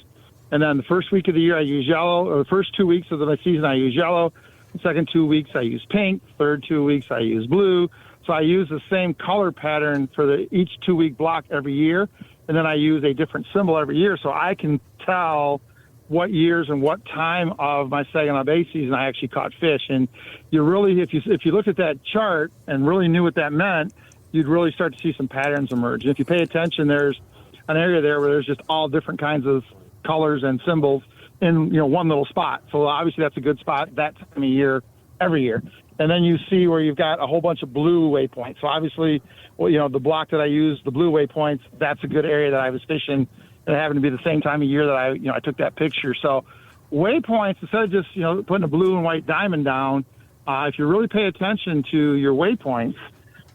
Speaker 7: and then the first week of the year I use yellow, or the first 2 weeks of my season I use yellow, the second 2 weeks I use pink, third 2 weeks I use blue. So I use the same color pattern for each 2-week block every year, and then I use a different symbol every year, so I can tell what years and what time of my Saginaw Bay season I actually caught fish. And you really, if you looked at that chart and really knew what that meant, you'd really start to see some patterns emerge. And if you pay attention, there's an area there where there's just all different kinds of colors and symbols in one little spot. So obviously that's a good spot that time of year every year. And then you see where you've got a whole bunch of blue waypoints. So obviously, the block that I use, the blue waypoints, that's a good area that I was fishing. And it happened to be the same time of year that I took that picture. So waypoints, instead of just, putting a blue and white diamond down, if you really pay attention to your waypoints,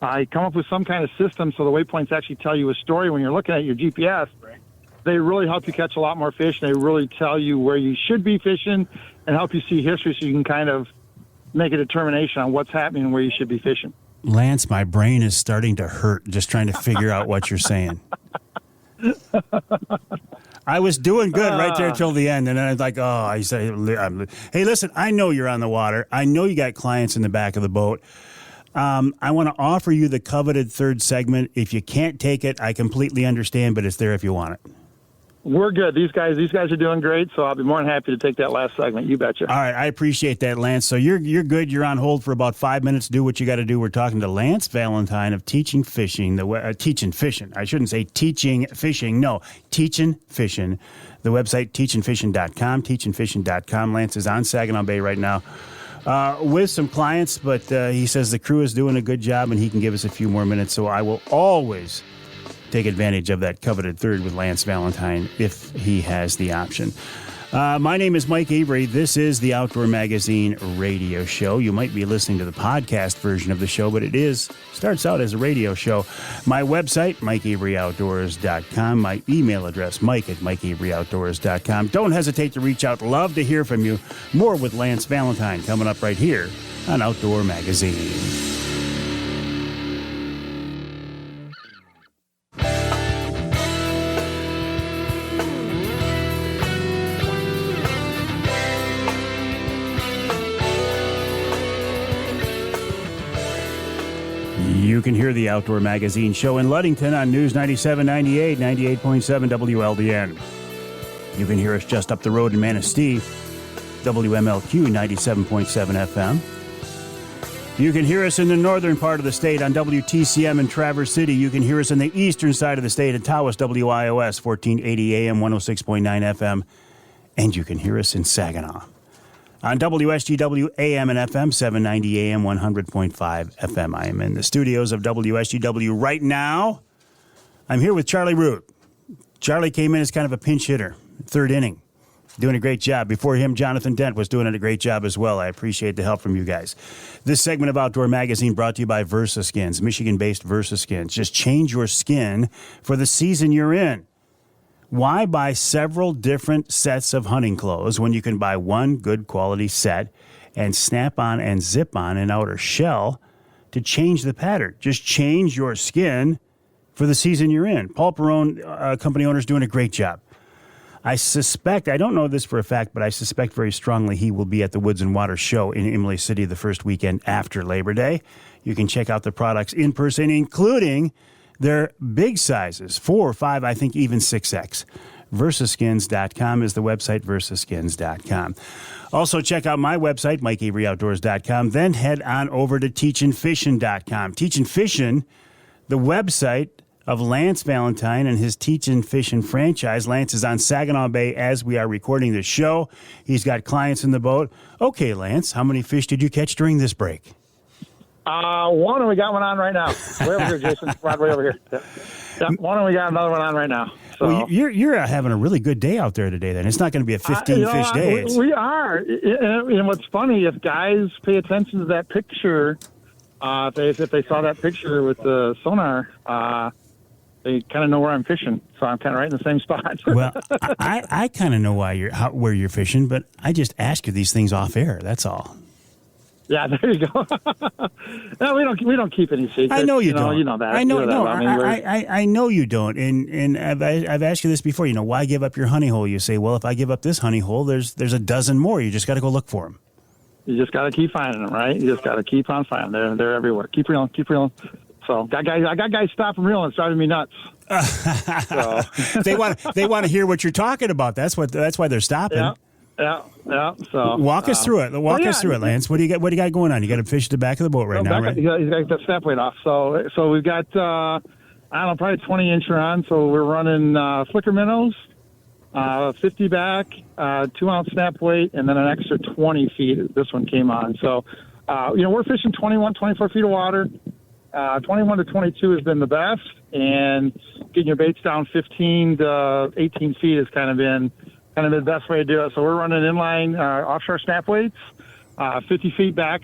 Speaker 7: you come up with some kind of system so the waypoints actually tell you a story when you're looking at your GPS. They really help you catch a lot more fish. They really tell you where you should be fishing and help you see history so you can kind of make a determination on what's happening and where you should be fishing.
Speaker 2: Lance, my brain is starting to hurt just trying to figure out what you're saying. I was doing good right there till the end, and then I was like, I say, hey, listen, I know you're on the water. I know you got clients in the back of the boat. I want to offer you the coveted third segment. If you can't take it, I completely understand, but it's there if you want it.
Speaker 7: We're good. These guys are doing great, so I'll be more than happy to take that last segment. You betcha.
Speaker 2: All right, I appreciate that, Lance. So you're good. You're on hold for about 5 minutes. Do what you got to do. We're talking to Lance Valentine of Teachin Fishin. Teachin Fishin. I shouldn't say teaching fishing. No, Teachin Fishin. The website, teachinfishin.com, teachinfishin.com. Lance is on Saginaw Bay right now with some clients, but he says the crew is doing a good job, and he can give us a few more minutes, so I will always take advantage of that coveted third with Lance Valentine if he has the option. My name is Mike Avery. This is the Outdoor Magazine radio show. You might be listening to the podcast version of the show, but it starts out as a radio show. My website, MikeAveryOutdoors.com. My email address, Mike@MikeAveryOutdoors.com. Don't hesitate to reach out. Love to hear from you. More with Lance Valentine coming up right here on Outdoor Magazine. You can hear the Outdoor Magazine show in Ludington on News 97.98, 98.7 WLDN. You can hear us just up the road in Manistee, WMLQ 97.7 FM. You can hear us in the northern part of the state on WTCM in Traverse City. You can hear us in the eastern side of the state at Tawas, WIOS 1480 AM, 106.9 FM. And you can hear us in Saginaw on WSGW AM and FM, 790 AM, 100.5 FM. I am in the studios of WSGW right now. I'm here with Charlie Root. Charlie came in as kind of a pinch hitter, third inning, doing a great job. Before him, Jonathan Dent was doing a great job as well. I appreciate the help from you guys. This segment of Outdoor Magazine brought to you by VersaSkins, Michigan-based VersaSkins. Just change your skin for the season you're in. Why buy several different sets of hunting clothes when you can buy one good quality set and snap on and zip on an outer shell to change the pattern? Just change your skin for the season you're in. Paul Perrone, company owner, is doing a great job. I suspect, I don't know this for a fact, but I suspect very strongly he will be at the Woods and Water Show in Imlay City the first weekend after Labor Day. You can check out the products in person, including their big sizes, 4 or 5, I think even 6X. VersaSkins.com is the website, VersaSkins.com. Also, check out my website, MikeAveryOutdoors.com. Then head on over to TeachinFishin.com. Teachin Fishin, the website of Lance Valentine and his Teachin Fishin franchise. Lance is on Saginaw Bay as we are recording this show. He's got clients in the boat. Okay, Lance, how many fish did you catch during this break?
Speaker 7: One, and we got one on right now. Way over here, Jason. Right way over here. Yeah, one, and we got another one on right now. So,
Speaker 2: well, you're having a really good day out there today. Then it's not going to be a 15-fish day.
Speaker 7: We are. And what's funny, if guys pay attention to that picture, if they saw that picture with the sonar, they kind of know where I'm fishing. So I'm kind of right in the same spot.
Speaker 2: Well, I kind of know where you're fishing, but I just ask you these things off air. That's all.
Speaker 7: Yeah, there you go. No, we don't keep any secrets.
Speaker 2: I know you don't.
Speaker 7: You know that.
Speaker 2: I know.
Speaker 7: You know
Speaker 2: No, I know you don't. And I've asked you this before. Why give up your honey hole? You say, well, if I give up this honey hole, there's a dozen more. You just got to go look for them.
Speaker 7: You just got to keep finding them, right? You just got to keep on finding them. They're everywhere. Keep reeling. So I got guys stopping reeling. It's driving me nuts. So.
Speaker 2: they want to hear what you're talking about. That's why they're stopping.
Speaker 7: Yeah. So
Speaker 2: walk us through it. Walk us through it, Lance. What do you got going on? You got a fish at the back of the boat right now, right?
Speaker 7: He's got the snap weight off. So we've got I don't know, probably 20-incher on. So we're running flicker minnows, 50 back, 2-ounce snap weight, and then an extra 20 feet. This one came on. So we're fishing 21, 24 feet of water. 21 to 22 has been the best, and getting your baits down 15 to 18 feet has kind of been the best way to do it. So we're running inline offshore snap weights, 50 feet back.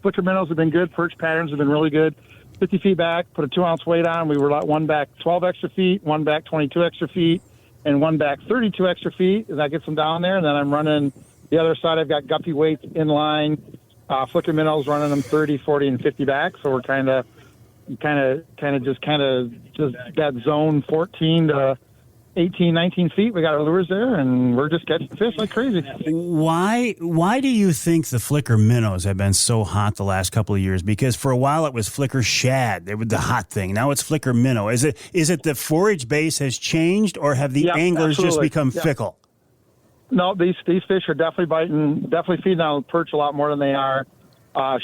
Speaker 7: Flicker minnows have been good. Perch patterns have been really good. 50 feet back, put a 2-ounce weight on. We were one back 12 extra feet, one back 22 extra feet, and one back 32 extra feet. And that gets them down there. And then I'm running the other side. I've got guppy weights inline. Flicker minnows running them 30, 40, and 50 back. So we're kind of just that zone 14 to 18, 19 feet. We got our lures there, and we're just catching fish like crazy.
Speaker 2: Why do you think the flicker minnows have been so hot the last couple of years? Because for a while it was flicker shad. They were the hot thing. Now it's flicker minnow. Is it the forage base has changed, or have the anglers just become fickle?
Speaker 7: No, these fish are definitely feeding on perch a lot more than they are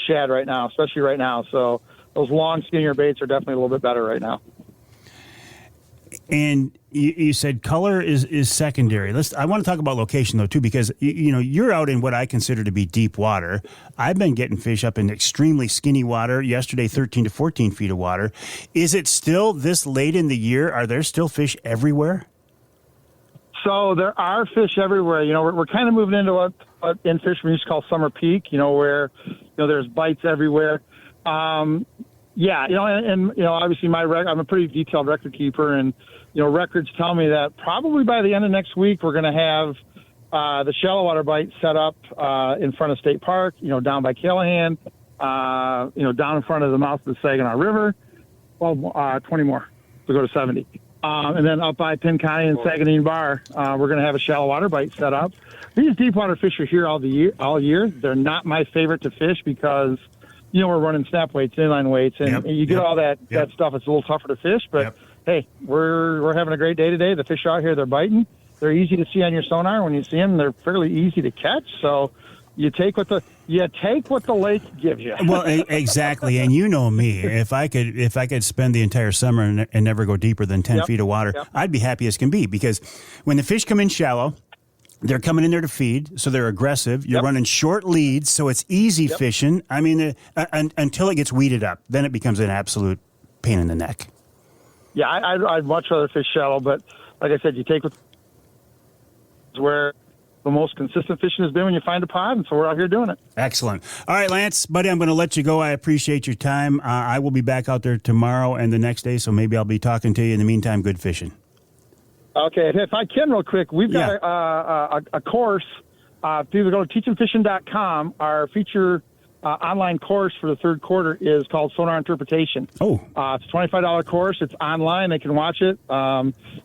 Speaker 7: shad right now, especially right now. So those long, skinnier baits are definitely a little bit better right now.
Speaker 2: And you said color is secondary. I want to talk about location, though, too, because you're out in what I consider to be deep water. I've been getting fish up in extremely skinny water. Yesterday, 13 to 14 feet of water. Is it still this late in the year? Are there still fish everywhere?
Speaker 7: So there are fish everywhere. We're kind of moving into what in fishermen used to call summer peak, where there's bites everywhere. Yeah, obviously I'm a pretty detailed record keeper, and records tell me that probably by the end of next week we're going to have the shallow water bite set up in front of State Park, down by Callahan, down in front of the mouth of the Saginaw River. Well, 20 more to go to 70. And then up by Pinconning and Saganine Bar, we're going to have a shallow water bite set up. These deep water fish are here all year. They're not my favorite to fish because we're running snap weights, inline weights, and you get all that stuff. It's a little tougher to fish, but hey, we're having a great day today. The fish are out here, they're biting. They're easy to see on your sonar. When you see them, they're fairly easy to catch. So you take what the lake gives you.
Speaker 2: Well, exactly. And you know me, if I could spend the entire summer and never go deeper than 10 feet of water, I'd be happy as can be, because when the fish come in shallow, they're coming in there to feed, so they're aggressive. You're running short leads, so it's easy fishing. I mean, until it gets weeded up, then it becomes an absolute pain in the neck.
Speaker 7: Yeah, I'd much rather fish shallow, but like I said, you take where the most consistent fishing has been when you find a pod, and so we're out here doing it.
Speaker 2: Excellent. All right, Lance, buddy, I'm going to let you go. I appreciate your time. I will be back out there tomorrow and the next day, so maybe I'll be talking to you. In the meantime, good fishing.
Speaker 7: Okay, if I can real quick, we've got a course. If you go to teachinfishin.com, our feature online course for the third quarter is called Sonar Interpretation. It's a $25 course. It's online. They can watch it.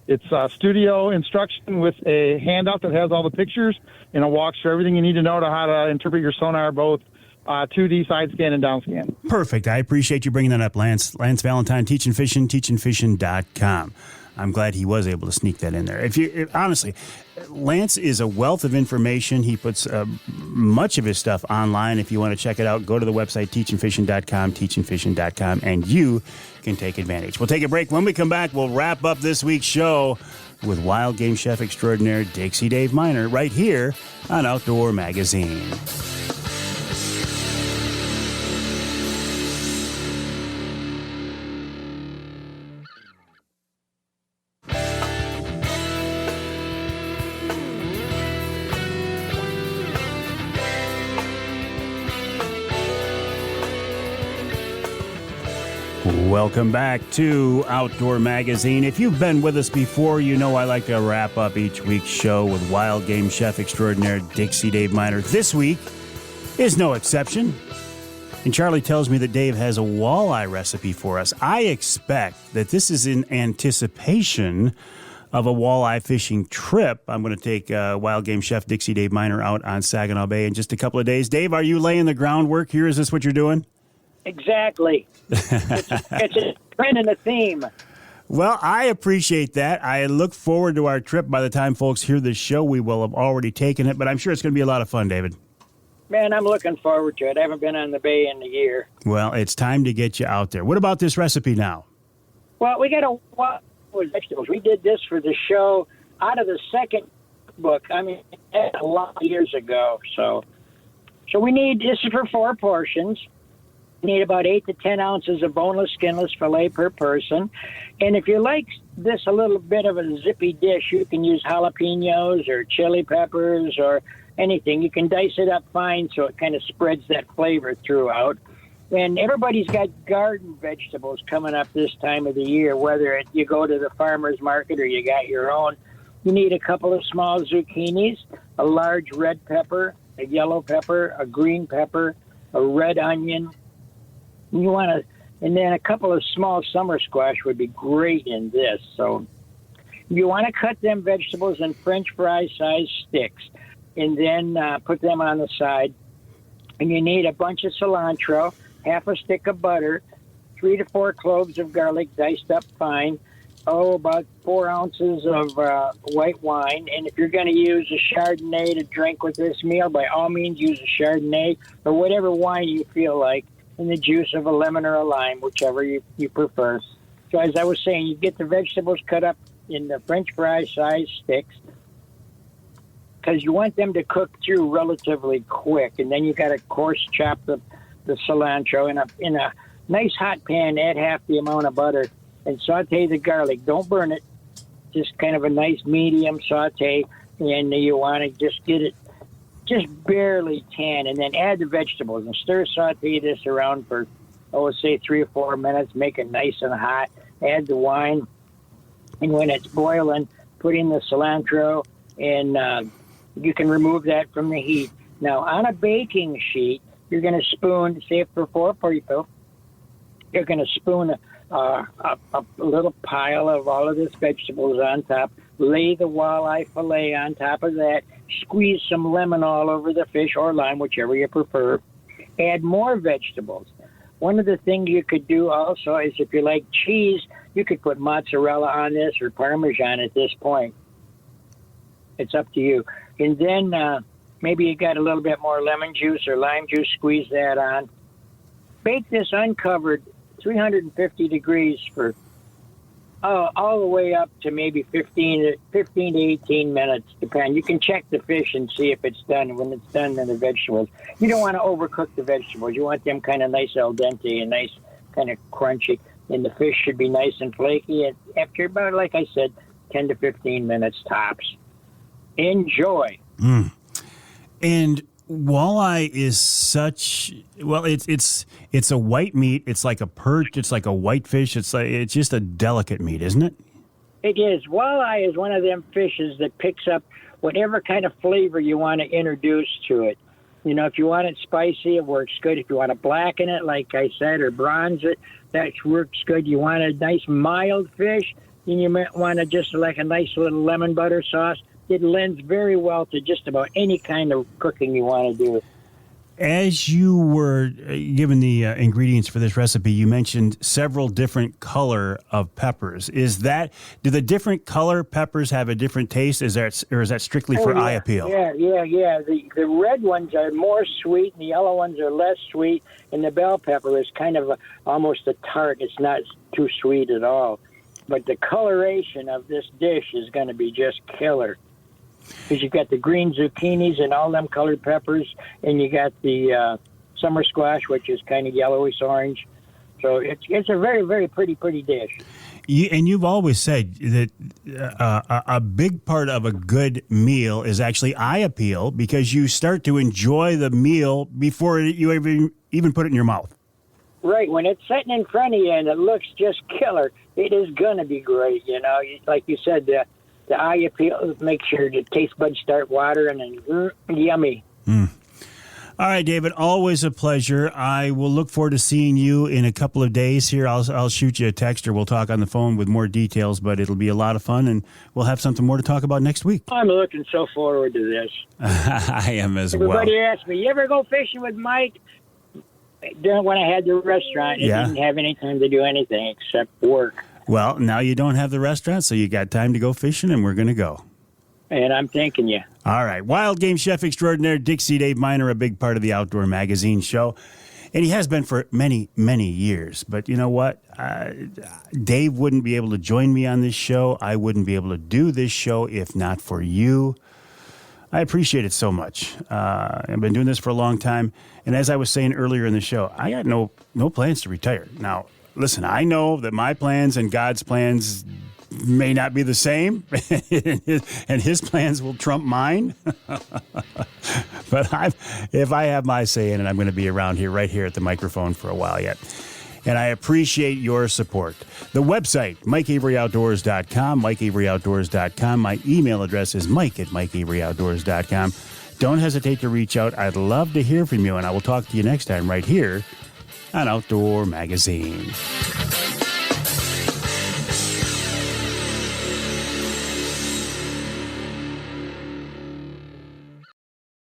Speaker 7: It's studio instruction with a handout that has all the pictures, and it walks through everything you need to know how to interpret your sonar, both 2D, sidescan, and downscan.
Speaker 2: Perfect. I appreciate you bringing that up, Lance. Lance Valentine, Teachin Fishin, teachinfishin.com. I'm glad he was able to sneak that in there. Honestly, Lance is a wealth of information. He puts much of his stuff online. If you want to check it out, go to the website, teachinfishin.com, teachinfishin.com, and you can take advantage. We'll take a break. When we come back, we'll wrap up this week's show with wild game chef extraordinaire Dixie Dave Minar right here on Outdoor Magazine. Welcome back to Outdoor Magazine. If you've been with us before, you know I like to wrap up each week's show with wild game chef extraordinaire Dixie Dave Minar. This week is no exception. And Charlie tells me that Dave has a walleye recipe for us. I expect that this is in anticipation of a walleye fishing trip. I'm going to take wild game chef Dixie Dave Minar out on Saginaw Bay in just a couple of days. Dave, are you laying the groundwork here? Is this what you're doing?
Speaker 8: Exactly. It's a trend and a theme.
Speaker 2: Well, I appreciate that. I look forward to our trip. By the time folks hear this show, we will have already taken it, but I'm sure it's going to be a lot of fun, David.
Speaker 8: Man, I'm looking forward to it. I haven't been on the bay in a year.
Speaker 2: Well, it's time to get you out there. What about this recipe now?
Speaker 8: Well, we got a lot of vegetables. We did this for the show out of the second book. I mean, a lot of years ago. So we need, this is for 4 portions. We need about 8 to 10 ounces of boneless, skinless filet per person. And if you like this a little bit of a zippy dish, you can use jalapenos or chili peppers or anything. You can dice it up fine so it kind of spreads that flavor throughout. And everybody's got garden vegetables coming up this time of the year, whether you go to the farmer's market or you got your own. You need a couple of small zucchinis, a large red pepper, a yellow pepper, a green pepper, a red onion. And then a couple of small summer squash would be great in this. So you want to cut them vegetables in French fry size sticks and then put them on the side. And you need a bunch of cilantro, half a stick of butter, 3 to 4 cloves of garlic diced up fine, about 4 ounces of white wine. And if you're going to use a Chardonnay to drink with this meal, by all means use a Chardonnay or whatever wine you feel like, and the juice of a lemon or a lime, whichever you prefer. So as I was saying, you get the vegetables cut up in the French fry size sticks because you want them to cook through relatively quick. And then you got to coarse chop the cilantro in a nice hot pan, add half the amount of butter, and saute the garlic. Don't burn it. Just kind of a nice medium saute, and you want to just get it just barely tan, and then add the vegetables and saute this around for, say 3 or 4 minutes. Make it nice and hot. Add the wine, and when it's boiling, put in the cilantro, and you can remove that from the heat. Now, on a baking sheet, you're going to spoon, say for 4 people, you're going to spoon a little pile of all of this vegetables on top. Lay the walleye fillet on top of that. Squeeze some lemon all over the fish or lime, whichever you prefer. Add more vegetables. One of the things you could do also is if you like cheese, you could put mozzarella on this or Parmesan at this point. It's up to you. And then maybe you got a little bit more lemon juice or lime juice, squeeze that on. Bake this uncovered 350 degrees for all the way up to maybe 15 to 18 minutes, depending. You can check the fish and see if it's done. When it's done, then the vegetables. You don't want to overcook the vegetables. You want them kind of nice al dente and nice kind of crunchy. And the fish should be nice and flaky. And after about, like I said, 10 to 15 minutes tops. Enjoy.
Speaker 2: And walleye is such, well, it's a white meat. It's like a perch. It's like a whitefish. It's just a delicate meat, isn't it?
Speaker 8: It is. Walleye is one of them fishes that picks up whatever kind of flavor you want to introduce to it. You know, if you want it spicy, it works good. If you want to blacken it, like I said, or bronze it, that works good. You want a nice mild fish, then you might want to just like a nice little lemon butter sauce. It lends very well to just about any kind of cooking you want to do.
Speaker 2: As you were given the ingredients for this recipe, you mentioned several different color of peppers. Do the different color peppers have a different taste? Or is that strictly for eye appeal?
Speaker 8: Yeah. The red ones are more sweet, and the yellow ones are less sweet, and the bell pepper is kind of almost a tart. It's not too sweet at all. But the coloration of this dish is going to be just killer. Because you've got the green zucchinis and all them colored peppers, and you got the summer squash, which is kind of yellowish orange. So it's a very, very pretty dish.
Speaker 2: And you've always said that a big part of a good meal is actually eye appeal, because you start to enjoy the meal before you even put it in your mouth.
Speaker 8: right. When it's sitting in front of you and it looks just killer, it is going to be great. Like you said, the eye appeal makes your taste buds start watering and yummy.
Speaker 2: All right, David, always a pleasure. I will look forward to seeing you in a couple of days here. I'll shoot you a text or we'll talk on the phone with more details, but it'll be a lot of fun, and we'll have something more to talk about next week.
Speaker 8: I'm looking so forward to this.
Speaker 2: I am as
Speaker 8: Everybody
Speaker 2: well.
Speaker 8: asks me, you ever go fishing with Mike? When I had the restaurant, I didn't have any time to do anything except work.
Speaker 2: Well, now you don't have the restaurant, so you got time to go fishing, and we're going to go.
Speaker 8: And I'm thanking you.
Speaker 2: All right. Wild game chef extraordinaire Dixie Dave Minar, a big part of the Outdoor Magazine show. And he has been for many, many years. But you know what? Dave wouldn't be able to join me on this show. I wouldn't be able to do this show if not for you. I appreciate it so much. I've been doing this for a long time. And as I was saying earlier in the show, I got no plans to retire. Now, listen, I know that my plans and God's plans may not be the same, and his plans will trump mine. But if I have my say in it, I'm going to be around here, right here at the microphone for a while yet. And I appreciate your support. The website, MikeAveryOutdoors.com, MikeAveryOutdoors.com. My email address is Mike@MikeAveryOutdoors.com. Don't hesitate to reach out. I'd love to hear from you, and I will talk to you next time right here on Outdoor Magazine.